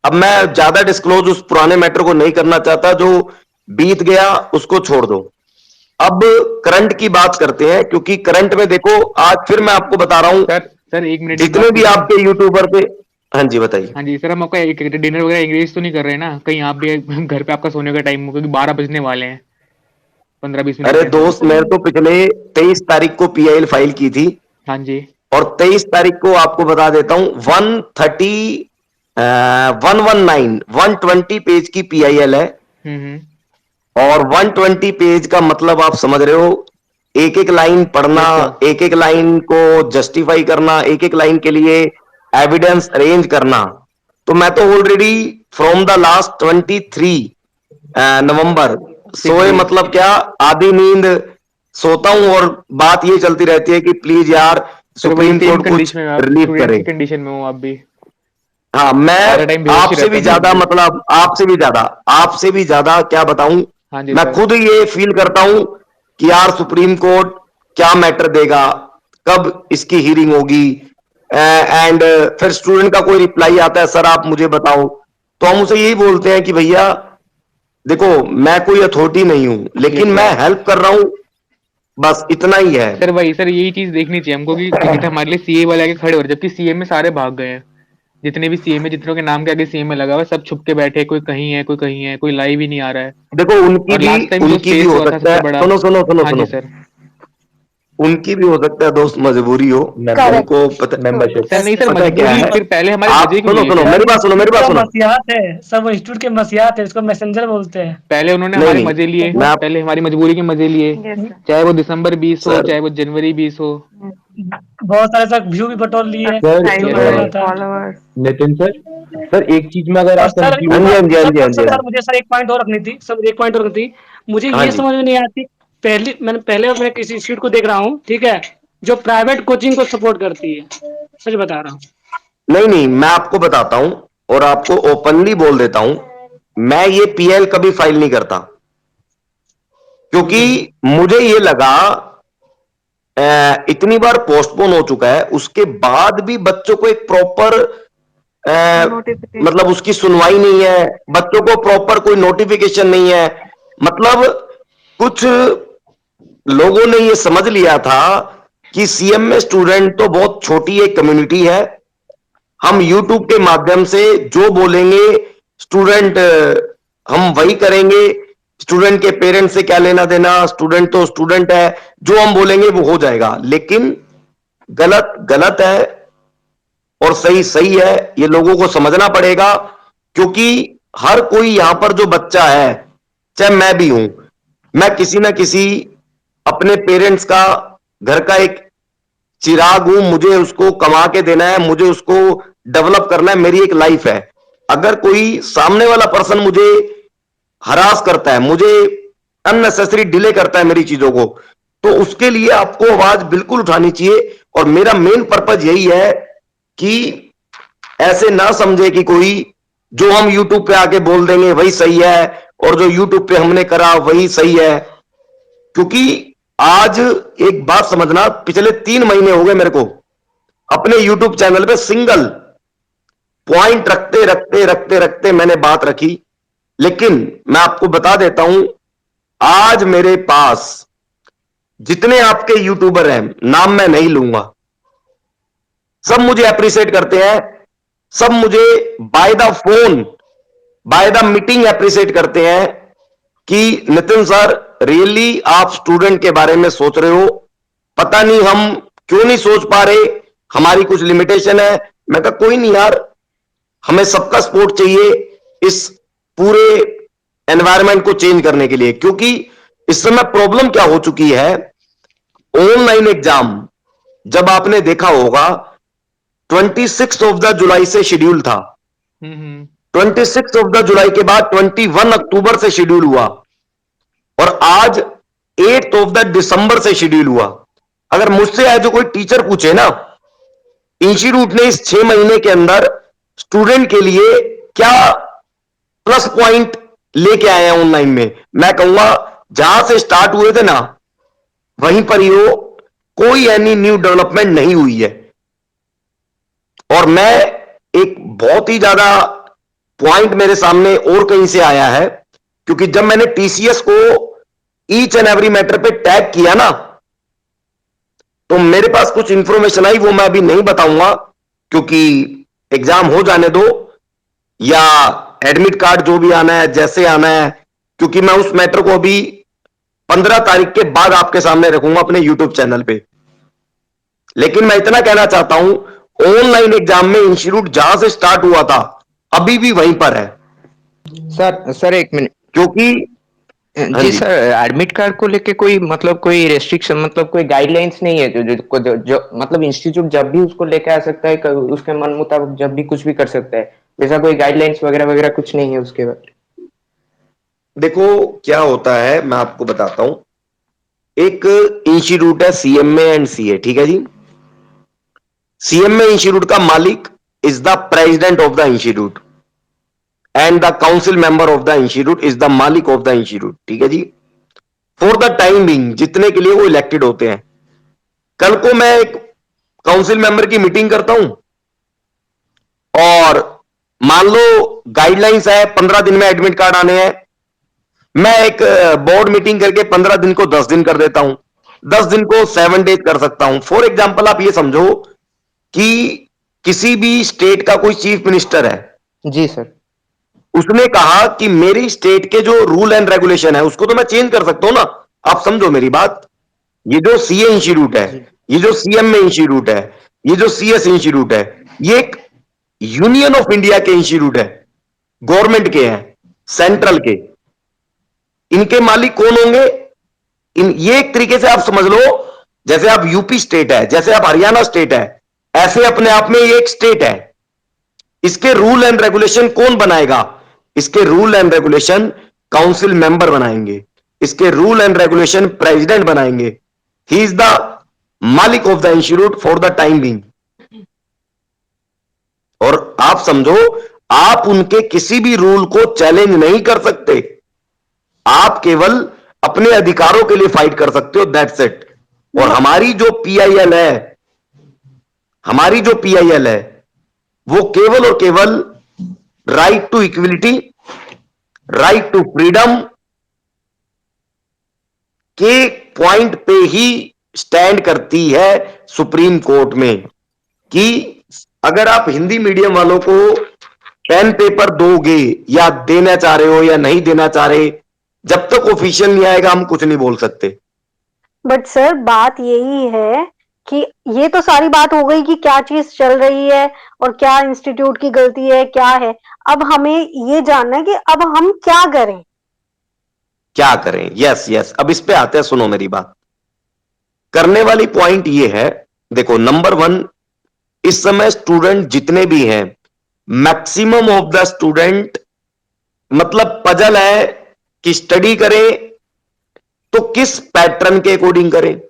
अब मैं ज्यादा डिस्क्लोज उस पुराने मैटर को नहीं करना चाहता, जो बीत गया उसको छोड़ दो। अब करंट की बात करते हैं, क्योंकि करंट में देखो आज फिर मैं आपको बता रहा हूँ सर 1 मिनट, जितने भी आपके यूट्यूबर पे, हाँ जी बताइए। हाँ जी सर, हम आपका डिनर वगैरह एंगेज तो नहीं कर रहे ना कहीं, आप भी घर पे आपका सोने का टाइम हो, क्योंकि 12 बजने वाले हैं, 15-20 मिनट। अरे दोस्त, मैं तो पिछले 23 तारीख को पीआईएल फाइल की थी। हाँ जी, और 23 तारीख को आपको बता देता हूं 120 पेज की पीआईएल है। और 120 पेज का मतलब आप समझ रहे हो, एक एक लाइन पढ़ना, एक एक लाइन को जस्टिफाई करना, एक एक लाइन के लिए एविडेंस अरेंज करना। तो मैं तो ऑलरेडी फ्रॉम द लास्ट 23 नवंबर सोए, मतलब क्या आधी नींद सोता हूं और बात ये चलती रहती है कि प्लीज यार सुप्रीम कोर्ट कुछ रिलीफ करे। कंडीशन में हो आप भी। हाँ, मैं आपसे भी ज्यादा, मतलब आपसे भी ज्यादा क्या बताऊं। हाँ मैं खुद ये फील करता हूं कि यार सुप्रीम कोर्ट क्या मैटर देगा, कब इसकी हियरिंग होगी, एंड फिर स्टूडेंट का कोई रिप्लाई आता है, सर आप मुझे बताओ। तो हम उसे यही बोलते हैं कि भैया देखो मैं कोई अथॉरिटी नहीं हूं, लेकिन मैं हेल्प कर रहा हूं, बस इतना ही है। सर वही सर, यही चीज देखनी चाहिए हमको कि हमारे लिए सीए वाले आके खड़े हो रहे, जबकि सीए में सारे भाग गए हैं। जितने भी सीएमए, जितनों के नाम के आगे सीएमए लगा हुआ है, सब छुप के बैठे, कोई कहीं है, कोई कहीं है, कोई लाइव ही नहीं आ रहा है। देखो उनकी और भी लास्ट टाइम जो उनकी भी स्पेस हो हुआ था सकता सबसे है, बड़ा। सुनो सुनो सुनो हाँ सुनो, जी सर। उनकी भी हो सकता है दोस्त मजबूरी हो, Correct. उनको पता मेंबरशिप सर नहीं सर, पता है क्या मजबूरी है, फिर पहले हमारे आप मजे के सुनो लिए सुनो थे। मेरी बात सुनो, मेरी बात का सुनो, मसीहात है, सब इंस्टीट्यूट के मसीहात है, इसको मैसेंजर बोलते हैं। पहले उन्होंने नहीं हमारे नहीं मजे लिए, मैं आप पहले हमारी मजबूरी के मजे लिए, यस सर। चाहे वो दिसंबर 20 हो, सर चाहे वो जनवरी 20 हो। बहुत सारे तक व्यू भी बटोर लिए, सर जो नहीं करना सब्सक्राइबर्स, था। फॉलोअर्स। नितिन सर एक चीज में अगर और आप सर हाँ कंक्लूड जी हाँ जी हाँ सर जी हाँ सर जी सर हाँ सर मुझे सर एक पॉइंट और रखनी थी सर, एक पॉइंट और रखनी थी। मुझे हाँ ये जी, समझ में नहीं आती, मैं किसी इंस्टीट्यूट को देख रहा हूँ, ठीक है, जो प्राइवेट कोचिंग को सपोर्ट करती है, सच बता रहा हूँ। नहीं नहीं मैं आपको बताता हूं और आपको ओपनली बोल देता हूं, मैं ये पीएल कभी फाइल नहीं करता, क्योंकि मुझे ये लगा इतनी बार पोस्टपोन हो चुका है, उसके बाद भी बच्चों को एक प्रॉपर नोटिफिकेशन। मतलब उसकी सुनवाई नहीं है, बच्चों को प्रॉपर कोई नोटिफिकेशन नहीं है। मतलब कुछ लोगों ने ये समझ लिया था कि सीएम में स्टूडेंट तो बहुत छोटी एक कम्युनिटी है, हम यूट्यूब के माध्यम से जो बोलेंगे स्टूडेंट हम वही करेंगे, स्टूडेंट के पेरेंट्स से क्या लेना देना, स्टूडेंट तो स्टूडेंट है, जो हम बोलेंगे वो हो जाएगा। लेकिन गलत गलत है और सही सही है, ये लोगों को समझना पड़ेगा, क्योंकि हर कोई यहां पर जो बच्चा है, चाहे मैं भी हूं, मैं किसी ना किसी अपने पेरेंट्स का घर का एक चिराग हूं, मुझे उसको कमा के देना है, मुझे उसको डेवलप करना है, मेरी एक लाइफ है। अगर कोई सामने वाला पर्सन मुझे हरास करता है, मुझे अननेसेसरी डिले करता है मेरी चीजों को, तो उसके लिए आपको आवाज बिल्कुल उठानी चाहिए। और मेरा मेन पर्पज यही है कि ऐसे ना समझे कि कोई जो हम यूट्यूब पे आके बोल देंगे वही सही है और जो यूट्यूब पे हमने करा वही सही है। क्योंकि आज एक बात समझना, पिछले 3 महीने हो गए मेरे को अपने यूट्यूब चैनल पे सिंगल पॉइंट रखते रखते रखते रखते मैंने बात रखी, लेकिन मैं आपको बता देता हूं, आज मेरे पास जितने आपके यूट्यूबर हैं, नाम मैं नहीं लूंगा, सब मुझे अप्रिशिएट करते हैं, सब मुझे by the phone by the meeting appreciate करते हैं कि नितिन सर रियली आप स्टूडेंट के बारे में सोच रहे हो, पता नहीं हम क्यों नहीं सोच पा रहे, हमारी कुछ लिमिटेशन है। मैं कहा कोई नहीं यार, हमें सबका सपोर्ट चाहिए इस पूरे एनवायरनमेंट को चेंज करने के लिए। क्योंकि इस समय प्रॉब्लम क्या हो चुकी है, ऑनलाइन एग्जाम जब आपने देखा होगा 26 ऑफ द जुलाई से शेड्यूल था, 26 ऑफ द जुलाई के बाद 21 अक्टूबर से शेड्यूल हुआ और आज 8 ऑफ द दिसंबर से शेड्यूल हुआ। अगर मुझसे आज कोई टीचर पूछे ना, इंस्टीट्यूट ने इस 6 महीने के अंदर स्टूडेंट के लिए क्या प्लस पॉइंट लेके आए हैं ऑनलाइन में, मैं कहूंगा जहां से स्टार्ट हुए थे ना वहीं पर ही हो, कोई एनी न्यू डेवलपमेंट नहीं हुई है। और मैं एक बहुत ही ज्यादा पॉइंट मेरे सामने और कहीं से आया है, क्योंकि जब मैंने टीसीएस को ईच एंड एवरी मैटर पे टैग किया ना, तो मेरे पास कुछ इंफॉर्मेशन आई, वो मैं अभी नहीं बताऊंगा क्योंकि एग्जाम हो जाने दो, या एडमिट कार्ड जो भी आना है जैसे आना है, क्योंकि मैं उस मैटर को अभी 15 तारीख के बाद आपके सामने रखूंगा अपने यूट्यूब चैनल पे। लेकिन मैं इतना कहना चाहता हूं, ऑनलाइन एग्जाम में इंस्टीट्यूट जहां से स्टार्ट हुआ था अभी भी वहीं पर है। सर एक मिनट, क्योंकि जी सर, एडमिट कार्ड को लेके कोई मतलब कोई रेस्ट्रिक्शन मतलब कोई गाइडलाइंस नहीं है जो मतलब इंस्टीट्यूट जब भी उसको लेके आ सकता है, उसके मन मुताबिक जब भी कुछ भी कर सकता है, ऐसा कोई गाइडलाइंस वगैरह वगैरह कुछ नहीं है उसके बाद? देखो क्या होता है मैं आपको बताता हूं, एक इंस्टीट्यूट है सीएमए एंड सीए, ठीक है जी। सीएमए इंस्टीट्यूट का मालिक is the president of the institute and the council member of the institute is the मालिक ऑफ द इंस्टीट्यूट, ठीक है जी। फॉर द टाइम बिंग जितने के लिए वो इलेक्टेड होते हैं, कल को मैं एक काउंसिल मेंबर की मीटिंग करता हूं और मान लो गाइडलाइंस है 15 दिन में एडमिट कार्ड आने हैं, मैं एक बोर्ड मीटिंग करके 15 दिन को 10 दिन कर देता हूं, 10 दिन को 7 डेज कर सकता हूं। फॉर एग्जाम्पल आप ये समझो कि किसी भी स्टेट का कोई चीफ मिनिस्टर है, जी सर। उसने कहा कि मेरी स्टेट के जो रूल एंड रेगुलेशन है उसको तो मैं चेंज कर सकता हूं ना। आप समझो मेरी बात, ये जो सीए इंस्टीट्यूट है, ये जो सीएमए इंस्टीट्यूट है, ये जो सीएस इंस्टीट्यूट है, ये एक यूनियन ऑफ इंडिया के इंस्टीट्यूट है, गवर्नमेंट के हैं, सेंट्रल के। इनके मालिक कौन होंगे? ये एक तरीके से आप समझ लो, जैसे आप यूपी स्टेट है, जैसे आप हरियाणा स्टेट है, ऐसे अपने आप में ये एक स्टेट है। इसके रूल एंड रेगुलेशन कौन बनाएगा? इसके rule and regulation council member बनाएंगे, इसके रूल एंड रेगुलेशन प्रेसिडेंट बनाएंगे। ही इज द मालिक of the institute for the time being. और आप समझो, आप उनके किसी भी रूल को चैलेंज नहीं कर सकते, आप केवल अपने अधिकारों के लिए फाइट कर सकते हो, दैट्स इट। और हमारी जो पीआईएल है, हमारी जो पीआईएल है, वो केवल और केवल right to equality, right to freedom के पॉइंट पे ही स्टैंड करती है सुप्रीम कोर्ट में। कि अगर आप हिंदी मीडियम वालों को पेन पेपर दोगे, या देना चाह रहे हो या नहीं देना चाह रहे, जब तक ऑफिशियल नहीं आएगा हम कुछ नहीं बोल सकते। बट सर बात यही है कि ये तो सारी बात हो गई कि क्या चीज चल रही है और क्या इंस्टीट्यूट की गलती है, क्या है। अब हमें ये जानना है कि अब हम क्या करें, क्या करें। यस यस, अब इस पे आते हैं, सुनो मेरी बात। करने वाली पॉइंट ये है, देखो नंबर 1, इस समय स्टूडेंट जितने भी हैं, मैक्सिमम ऑफ द स्टूडेंट मतलब पजल है कि स्टडी करें तो किस पैटर्न के अकॉर्डिंग करें,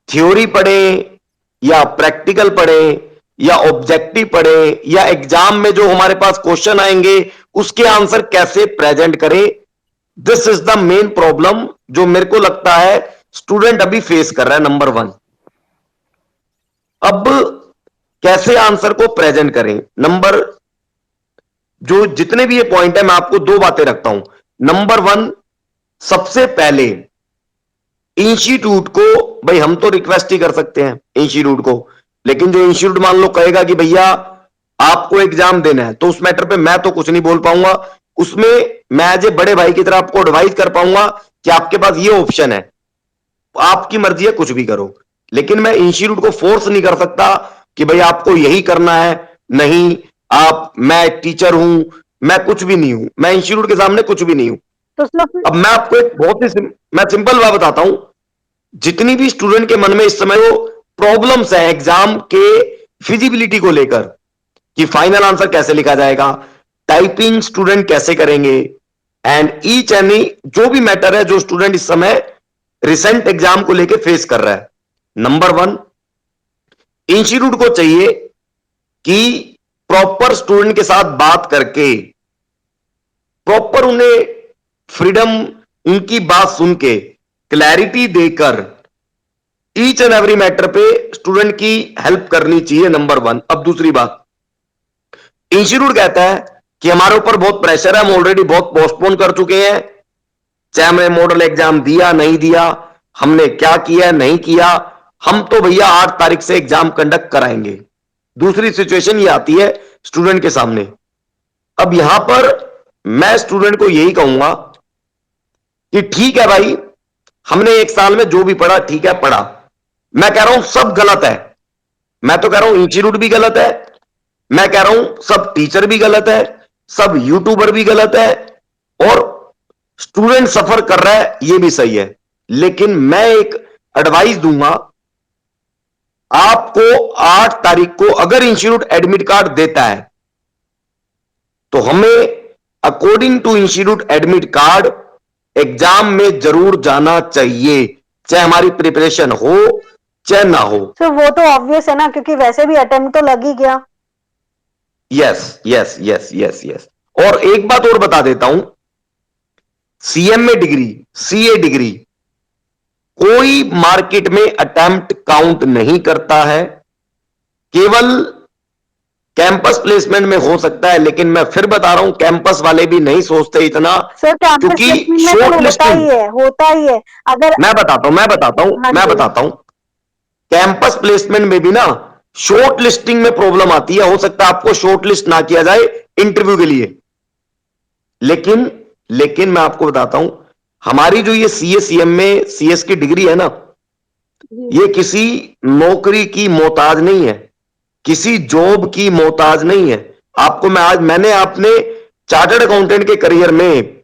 थ्योरी पढ़ें या प्रैक्टिकल पढ़ें या ऑब्जेक्टिव पढ़ें, या एग्जाम में जो हमारे पास क्वेश्चन आएंगे उसके आंसर कैसे प्रेजेंट करें। This is the main problem जो मेरे को लगता है स्टूडेंट अभी फेस कर रहा है, नंबर 1। अब कैसे आंसर को प्रेजेंट करें, जो जितने भी ये पॉइंट है, मैं आपको 2 बातें रखता हूं। नंबर 1, सबसे पहले इंस्टीट्यूट को, भाई हम तो रिक्वेस्ट ही कर सकते हैं इंस्टीट्यूट को, लेकिन जो इंस्टीट्यूट मान लो कहेगा कि भैया आपको एग्जाम देना है, तो उस मैटर पे मैं तो कुछ नहीं बोल पाऊंगा। उसमें मैं एज ए बड़े भाई की तरह आपको एडवाइस कर पाऊंगा कि आपके पास ये ऑप्शन है, आपकी मर्जी है, कुछ भी करो। लेकिन मैं इंस्टीट्यूट को फोर्स नहीं कर सकता कि भाई आपको यही करना है, नहीं आप, मैं टीचर हूं, मैं कुछ भी नहीं हूं, मैं इंस्टीट्यूट के सामने कुछ भी नहीं हूं। अब मैं आपको एक बहुत ही मैं सिंपल बात बताता हूं, जितनी भी स्टूडेंट के मन में इस समय वो प्रॉब्लम्स है एग्जाम के फिजिबिलिटी को लेकर, कि फाइनल आंसर कैसे लिखा जाएगा, टाइपिंग स्टूडेंट कैसे करेंगे, एंड ईच एनी जो भी मैटर है जो स्टूडेंट इस समय रिसेंट एग्जाम को लेकर फेस कर रहा है। नंबर 1, इंस्टीट्यूट को चाहिए कि प्रॉपर स्टूडेंट के साथ बात करके, प्रॉपर उन्हें फ्रीडम, उनकी बात सुन के क्लैरिटी देकर ईच एंड एवरी मैटर पे स्टूडेंट की हेल्प करनी चाहिए, नंबर 1। अब दूसरी बात, इंस्टीट्यूट कहता है कि हमारे ऊपर बहुत प्रेशर है, हम ऑलरेडी बहुत पोस्टपोन कर चुके हैं, चाहे हमने मॉडल एग्जाम दिया नहीं दिया, हमने क्या किया नहीं किया, हम तो भैया 8 तारीख से एग्जाम कंडक्ट कराएंगे। दूसरी सिचुएशन ये आती है स्टूडेंट के सामने। अब यहां पर मैं स्टूडेंट को यही कहूंगा कि ठीक है भाई, हमने 1 साल में जो भी पढ़ा ठीक है पढ़ा, मैं कह रहा हूं सब गलत है, मैं तो कह रहा हूं इंस्टीट्यूट भी गलत है, मैं कह रहा हूं सब टीचर भी गलत है, सब यूट्यूबर भी गलत है, और स्टूडेंट सफर कर रहा है ये भी सही है। लेकिन मैं एक एडवाइस दूंगा आपको, 8 तारीख को अगर इंस्टीट्यूट एडमिट कार्ड देता है तो हमें according to institute admit card exam में जरूर जाना चाहिए, चाहे हमारी प्रिपरेशन हो चाहे ना हो। तो वो तो ऑब्वियस है ना, क्योंकि वैसे भी अटेम्प्ट तो लग ही गया। Yes yes yes yes yes. और एक बात और बता देता हूं, सीएमए डिग्री, सीए डिग्री, कोई मार्केट में अटेम्प्ट काउंट नहीं करता है, केवल कैंपस प्लेसमेंट में हो सकता है। लेकिन मैं फिर बता रहा हूं, कैंपस वाले भी नहीं सोचते इतना, सर कैंपस क्योंकि प्लेसमेंट में शॉर्ट तो होता ही है। अगर मैं बताता हूं हाँ जी। कैंपस प्लेसमेंट में भी ना शॉर्ट लिस्टिंग में प्रॉब्लम आती है, हो सकता है आपको शॉर्ट लिस्ट ना किया जाए इंटरव्यू के लिए, लेकिन मैं आपको बताता हूं, हमारी जो ये सीए सीएम में सीएस की डिग्री है ना, ये किसी नौकरी की मोहताज नहीं है, किसी जॉब की मोहताज नहीं है। आपको मैंने आपने चार्टर्ड अकाउंटेंट के करियर में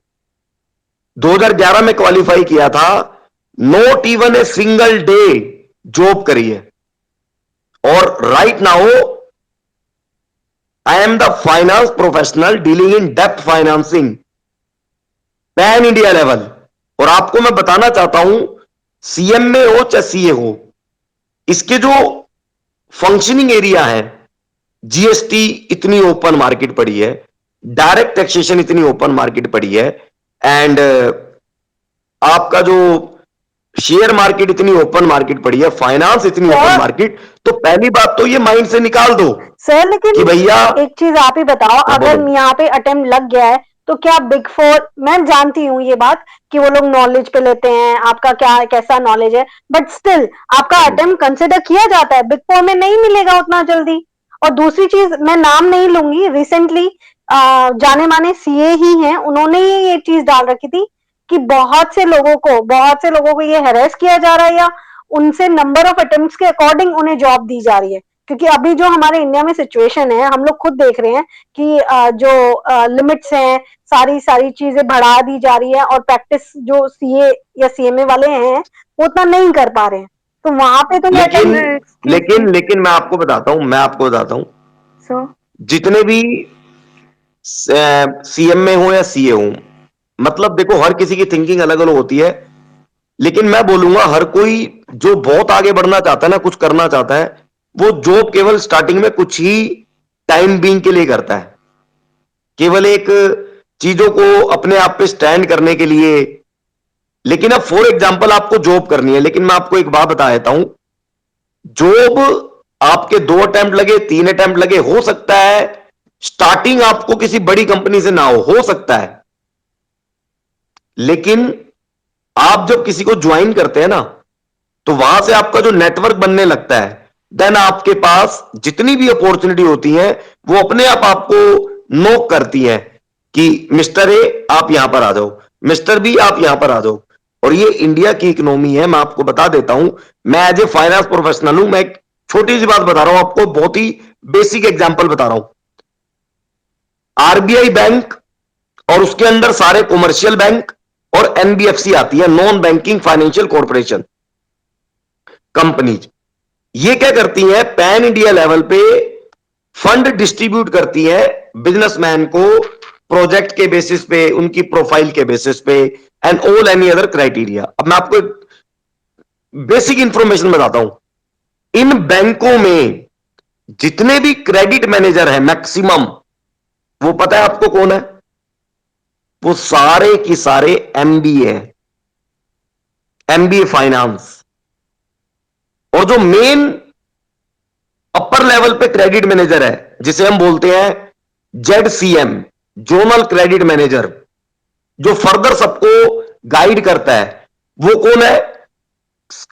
2011 में क्वालिफाई किया था, not even a single day job करी है, और right now I am the finance professional dealing in depth financing pan India level. और आपको मैं बताना चाहता हूं, सीएम में हो चाहे सीए हो, इसके जो फंक्शनिंग एरिया है, जीएसटी इतनी ओपन मार्केट पड़ी है, डायरेक्ट टैक्सेशन इतनी ओपन मार्केट पड़ी है, एंड आपका जो शेयर मार्केट इतनी ओपन मार्केट पड़ी है, फाइनेंस इतनी ओपन मार्केट, तो पहली बात तो ये माइंड से निकाल दो सर। लेकिन कि भैया एक चीज आप ही बताओ, अगर यहाँ पे अटेम्प्ट लग गया है तो क्या बिग फोर, मैं जानती हूँ ये बात कि वो लोग नॉलेज पे लेते हैं, आपका क्या कैसा नॉलेज है, बट स्टिल आपका अटेम्प्ट कंसिडर किया जाता है, बिग फोर में नहीं मिलेगा उतना जल्दी। और दूसरी चीज, मैं नाम नहीं लूंगी, रिसेंटली जाने माने सीए ही हैं, उन्होंने ये चीज डाल रखी थी कि बहुत से लोगों को ये हैरेस किया जा रहा है, या उनसे नंबर ऑफ अटेम्प्ट्स के अकॉर्डिंग उन्हें जॉब दी जा रही है। क्योंकि अभी जो हमारे इंडिया में सिचुएशन है, हम लोग खुद देख रहे हैं कि जो लिमिट्स हैं, सारी चीजें बढ़ा दी जा रही है, और प्रैक्टिस जो सीए या सीएमए वाले हैं वो उतना नहीं कर पा रहे हैं, तो वहां पे तो लेकिन मैं आपको बताता हूं, जितने भी सीएम में हो या सीए हो, मतलब देखो हर किसी की थिंकिंग अलग अलग होती है, लेकिन मैं बोलूंगा हर कोई जो बहुत आगे बढ़ना चाहता है ना, कुछ करना चाहता है, वो जॉब केवल स्टार्टिंग में कुछ ही टाइम बीइंग के लिए करता है, केवल एक चीजों को अपने आप पे स्टैंड करने के लिए। लेकिन अब फॉर एग्जांपल आपको जॉब करनी है, लेकिन मैं आपको एक बात बता देता हूं, जॉब आपके 2 अटेम्प्ट लगे, 3 अटेम्प्ट लगे, हो सकता है स्टार्टिंग आपको किसी बड़ी कंपनी से ना हो सकता है, लेकिन आप जब किसी को ज्वाइन करते हैं ना, तो वहां से आपका जो नेटवर्क बनने लगता है, देन आपके पास जितनी भी अपॉर्चुनिटी होती है वो अपने आप आपको नोक करती है कि मिस्टर ए आप यहां पर आ जाओ, मिस्टर बी आप यहां पर आ जाओ। और ये इंडिया की इकोनॉमी है, मैं आपको बता देता हूं, मैं एज ए फाइनेंस प्रोफेशनल हूं, मैं एक छोटी सी बात बता रहा हूं आपको, बहुत ही बेसिक एग्जांपल बता रहा हूं। आरबीआई बैंक और उसके अंदर सारे कॉमर्शियल बैंक और एनबीएफसी आती है, non banking financial corporation companies. ये क्या करती है, पैन इंडिया लेवल पे फंड डिस्ट्रीब्यूट करती है बिजनेसमैन को, प्रोजेक्ट के बेसिस पे, उनकी प्रोफाइल के बेसिस पे, and all any other criteria. अब मैं आपको बेसिक इंफॉर्मेशन बताता हूं, इन बैंकों में जितने भी क्रेडिट मैनेजर हैं मैक्सिमम, वो पता है आपको कौन है, वो सारे की सारे एमबीए फाइनेंस। और जो मेन अपर लेवल पे क्रेडिट मैनेजर है, जिसे हम बोलते हैं जेडसीएम, जोनल क्रेडिट मैनेजर, जो फर्दर सबको गाइड करता है, वो कौन है,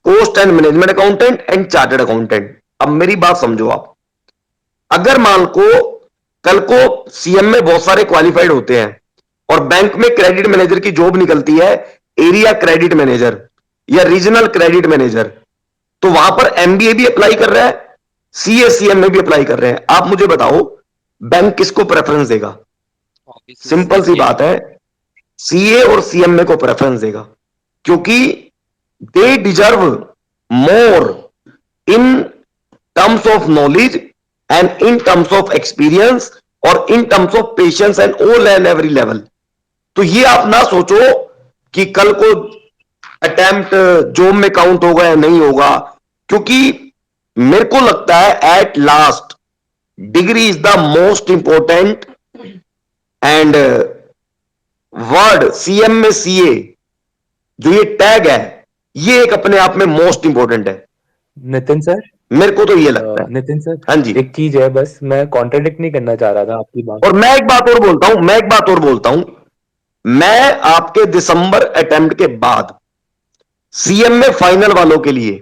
cost and management accountant and chartered accountant. अब मेरी बात समझो आप, अगर मान को कल को सीएम में बहुत सारे क्वालिफाइड होते हैं और बैंक में क्रेडिट मैनेजर की जॉब निकलती है, एरिया क्रेडिट मैनेजर या रीजनल क्रेडिट मैनेजर, तो वहां पर एमबीए भी अप्लाई कर रहा है, सीएसीएम में भी अप्लाई कर रहे हैं। आप मुझे बताओ बैंक किसको प्रेफरेंस देगा? सिंपल सी बात है, सीए और सीएमए को प्रेफरेंस देगा, क्योंकि they deserve more in terms of knowledge and in terms of experience और in terms of patience and all and every level. तो ये आप ना सोचो कि कल को अटेम्प्ट जॉब में काउंट होगा या नहीं होगा, क्योंकि मेरे को लगता है at last degree is the most important, and word CM में सीए जो ये टैग है, ये एक अपने आप में मोस्ट इंपॉर्टेंट है। नितिन सर, मेरे को तो ये लगता है। नितिन सर, हाँ जी, एक चीज है, बस मैं कॉन्ट्रडिक्ट नहीं करना चाह रहा था आपकी बात। और मैं एक बात और बोलता हूं, मैं आपके दिसंबर अटेम्प्ट के बाद सीएम में फाइनल वालों के लिए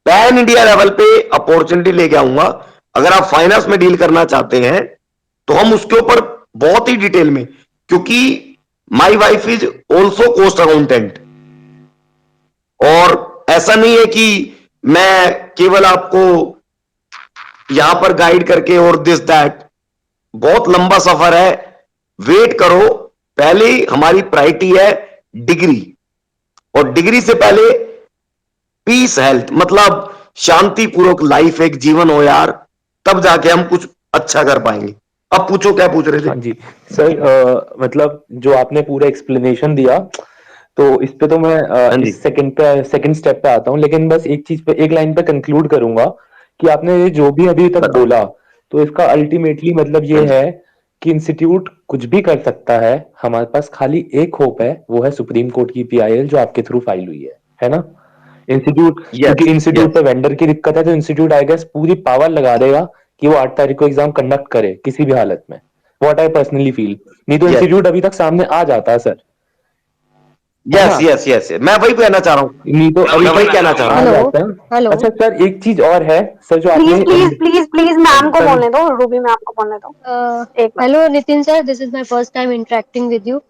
पैन इंडिया लेवल पे अपॉर्चुनिटी लेके आऊंगा। अगर आप फाइनेंस में डील करना चाहते हैं तो हम उसके ऊपर बहुत ही डिटेल में, क्योंकि माई wife is also cost accountant, और ऐसा नहीं है कि मैं केवल आपको यहां पर गाइड करके और दिस दैट, बहुत लंबा सफर है, वेट करो। पहले हमारी प्रायोरिटी है डिग्री, और डिग्री से पहले पीस हेल्थ, मतलब शांतिपूर्वक लाइफ, एक जीवन हो यार, तब जाके हम कुछ अच्छा कर पाएंगे। अब पूछो क्या पूछ रहे थे। हाँ जी सर, मतलब जो आपने पूरा एक्सप्लेनेशन दिया, तो इस पे तो मैं इस सेकंड स्टेप पे आता हूँ, लेकिन बस एक चीज पे, एक लाइन पे कंक्लूड करूंगा कि आपने ये जो भी अभी तक बोला, तो इसका अल्टीमेटली मतलब ये है कि इंस्टीट्यूट कुछ भी कर सकता है, हमारे पास खाली एक होप है, वो है सुप्रीम कोर्ट की पीआईएल जो आपके थ्रू फाइल हुई है ना। इंस्टीट्यूट, क्योंकि इंस्टीट्यूट पे वेंडर की दिक्कत है, तो इंस्टीट्यूट आई गेस पूरी पावर लगा देगा कि वो 8 तारीख को एग्जाम कंडक्ट करे किसी भी हालत में। व्हाट आई पर्सनली फील, नहीं तो इंस्टीट्यूट अभी तक सामने आ जाता है सर। यस यस यस, मैं वही कहना चाह रहा हूँ, नहीं तो मैं वही कहना चाह रहा हूँ। हेलो, अच्छा सर, एक चीज और है सर, जो प्लीज आपने प्लीज प्लीज प्लीज मैम को बोलने दो, रूबी मैम को बोलने दो। Hello Nitin sir, this is my first time interacting with you.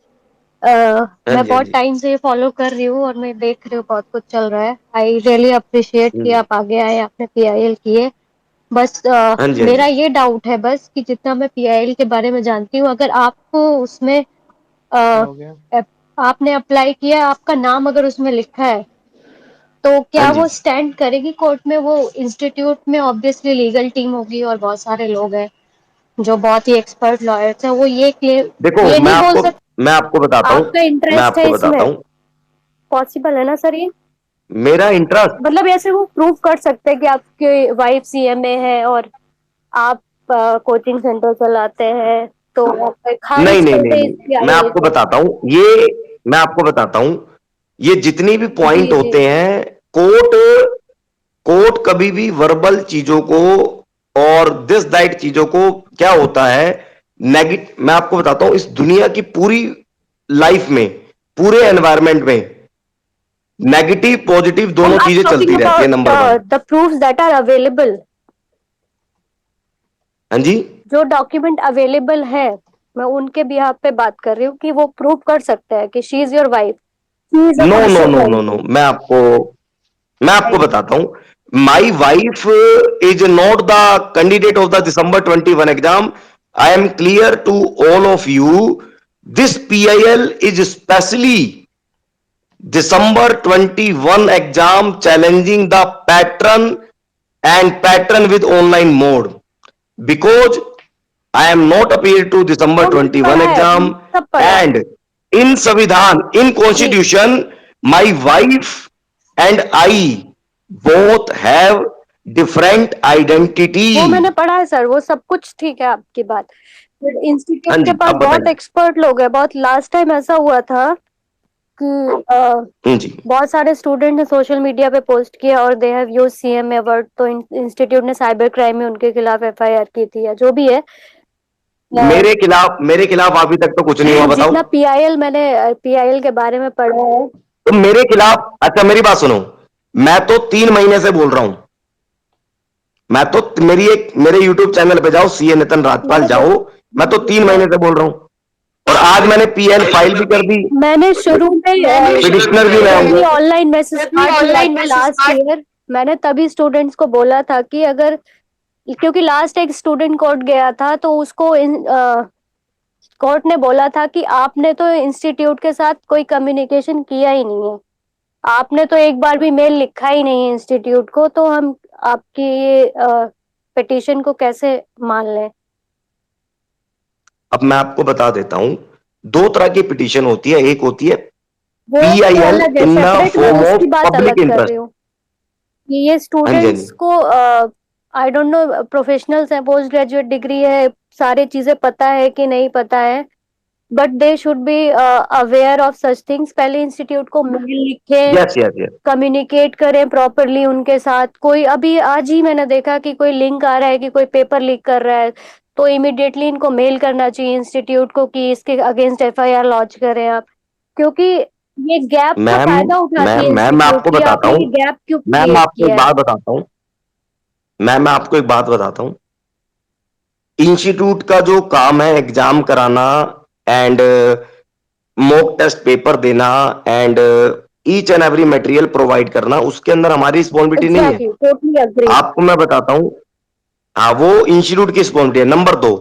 मैं बहुत टाइम से फॉलो कर रही हूँ और मैं देख रही हूँ बहुत कुछ चल रहा है। आई रियली अप्रिशिएट कि आप आगे आए, आपने पीआईएल किए। बस मेरा ये डाउट है बस कि जितना मैं पीआईएल के बारे में जानती हूँ, अगर आपको उसमें आपने अप्लाई किया, आपका नाम अगर उसमें लिखा है, तो क्या वो स्टैंड करेगी कोर्ट में? वो इंस्टीट्यूट में ऑब्वियसली लीगल टीम होगी और बहुत सारे लोग हैं जो बहुत ही एक्सपर्ट लॉयर्स हैं, वो ये देखो, ये नहीं बोल सकते मैं आपको बताता हूँ, आपका इंटरेस्ट है इसमें? पॉसिबल है ना सर ये? मेरा इंटरेस्ट, मतलब ऐसे वो प्रूव कर सकते हैं कि आपकी वाइफ सीएमए है और आप कोचिंग सेंटर चलाते हैं, तो नहीं नहीं नहीं नहीं, मैं आपको बताता हूँ, ये मैं आपको बताता हूँ, ये जितनी भी पॉइंट होते हैं, कोर्ट कभी भी वर्बल चीजों को और दिस दैट चीजों को, क्या होता है नेगेटिव, मैं आपको बताता हूं, इस दुनिया की पूरी लाइफ में, पूरे एनवायरनमेंट में नेगेटिव पॉजिटिव दोनों चीजें चलती रहती है। Number 1, the proofs that are available, हाँ जी, जो डॉक्यूमेंट अवेलेबल है, मैं उनके बिहाफ पे बात कर रही हूँ कि वो प्रूव कर सकते हैं कि she is your wife. No no no no no, मैं आपको बताता हूं, my wife is not the candidate of the December 21 exam. I am clear to all of you, this PIL is specially December 21 exam challenging the pattern with online mode, because I am not appeared to December 21 exam, and in Sanvidhan, in Constitution, my wife and I both have different identity। वो मैंने पढ़ा है sir, वो सब कुछ ठीक है आपकी बात। इंस्टीट्यूट के पास बहुत एक्सपर्ट लोग हैं। बहुत लास्ट टाइम ऐसा हुआ था कि बहुत सारे स्टूडेंट ने सोशल मीडिया पे पोस्ट किया और they have used CMA word, तो इंस्टीट्यूट ने साइबर क्राइम में उनके खिलाफ एफआईआर की थी, या जो भी है। मेरे खिलाफ अभी तक तो कुछ नहीं हुआ, बताओ। जितना पीआईएल, मैंने पीआईएल के बारे में पढ़ा है, तो मेरे खिलाफ, अच्छा मेरी बात सुनो, मैं तो 3 महीने से बोल रहा हूं, मैं तो मेरे YouTube चैनल पे जाओ, सीए नितिन राजपाल जाओ, मैं तो 3 महीने से बोल रहा हूं, और आज मैंने PIL फाइल भी कर दी। मैंने शुरू में पिटिशनर भी मैं ऑनलाइन मैसेज लास्ट ईयर, मैंने तभी स्टूडेंट्स को बोला था कि अगर, क्योंकि लास्ट एक स्टूडेंट कोर्ट गया था, तो उसको कोर्ट ने बोला था कि आपने तो इंस्टीट्यूट के साथ कोई कम्युनिकेशन किया ही नहीं है, आपने तो एक बार भी मेल लिखा ही नहीं है इंस्टीट्यूट को, तो हम आपकी ये पिटीशन को कैसे मान लें? अब मैं आपको बता देता हूं, 2 तरह की पिटीशन होती है, एक होती है PIL in the form of public interest. ये स्टूडेंट्स को आई डोंट नो, प्रोफेशनल्स हैं, पोस्ट ग्रेजुएट डिग्री है, सारी चीजें पता है कि नहीं पता है, but they should be aware of such things. पहले इंस्टीट्यूट को मेल लिखें, कम्युनिकेट करें प्रॉपरली उनके साथ। कोई अभी आज ही मैंने देखा कि कोई लिंक आ रहा है कि कोई पेपर लीक कर रहा है, तो इमिडिएटली इनको मेल करना चाहिए इंस्टीट्यूट को कि इसके अगेंस्ट एफआईआर लॉन्च करें आप, क्योंकि ये गैप का मैम फायदा उठाती है मैं इंस्टीट्यूट आपको की, बताता आपने हूँ ये गैप क्यों मैम, क्रिएट आपको एक किया है? बात बताता हूँ मैं आपको एक बात बताता हूँ। इंस्टीट्यूट का जो काम है एग्जाम कराना एंड मॉक टेस्ट पेपर देना and each and every material provide करना, उसके अंदर हमारी रिस्पॉन्सिबिलिटी नहीं है। Totally agree. आपको मैं बताता हूँ, हाँ वो इंस्टीट्यूट की रिस्पॉन्सिबिलिटी है। Number 2,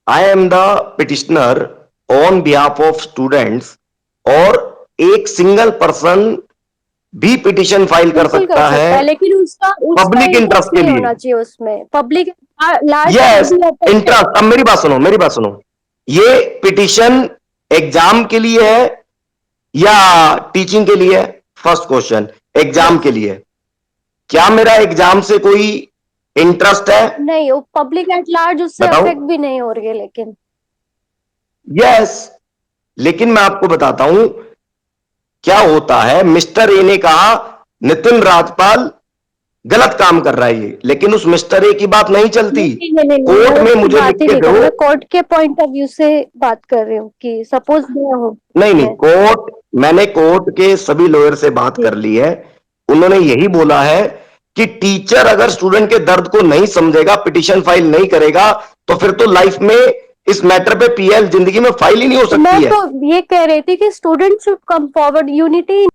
I am the petitioner on behalf of students, और एक सिंगल पर्सन भी पिटिशन फाइल कर बिल्कुल सकता है लेकिन उसका पब्लिक इंटरेस्ट के नहीं लिए। होना चाहिए उसमें, पब्लिक लार्ज यस, इंटरेस्ट। अब मेरी बात सुनो, ये पिटिशन एग्जाम के लिए है या टीचिंग के लिए है? फर्स्ट क्वेश्चन, एग्जाम के लिए। क्या मेरा एग्जाम से कोई इंटरेस्ट है? नहीं, वो पब्लिक एट लार्ज उससे बताओ। अफेक्ट भी नहीं हो रही है लेकिन। यस, लेकिन मैं आपको बताता हूं क्या होता है। मिस्टर ए ने कहा नितिन राजपाल गलत काम कर रहा है ये, लेकिन उस मिस्टर ए की बात नहीं चलती। कोर्ट में मुझे लिख के दो। मैं कोर्ट के पॉइंट ऑफ व्यू से बात कर रही हूँ कि सपोज मैं हूँ। नहीं, मैंने कोर्ट के सभी लॉयर से बात कर ली है। उन्होंने यही बोला है कि टीचर अगर स्टूडेंट के दर्द को नहीं समझेगा, पिटिशन फाइल नहीं करेगा, तो फिर तो लाइफ में इस मैटर पे पीएल जिंदगी में फाइल ही नहीं हो सकती है। मैं तो ये कह रही थी कि student should come forward, unity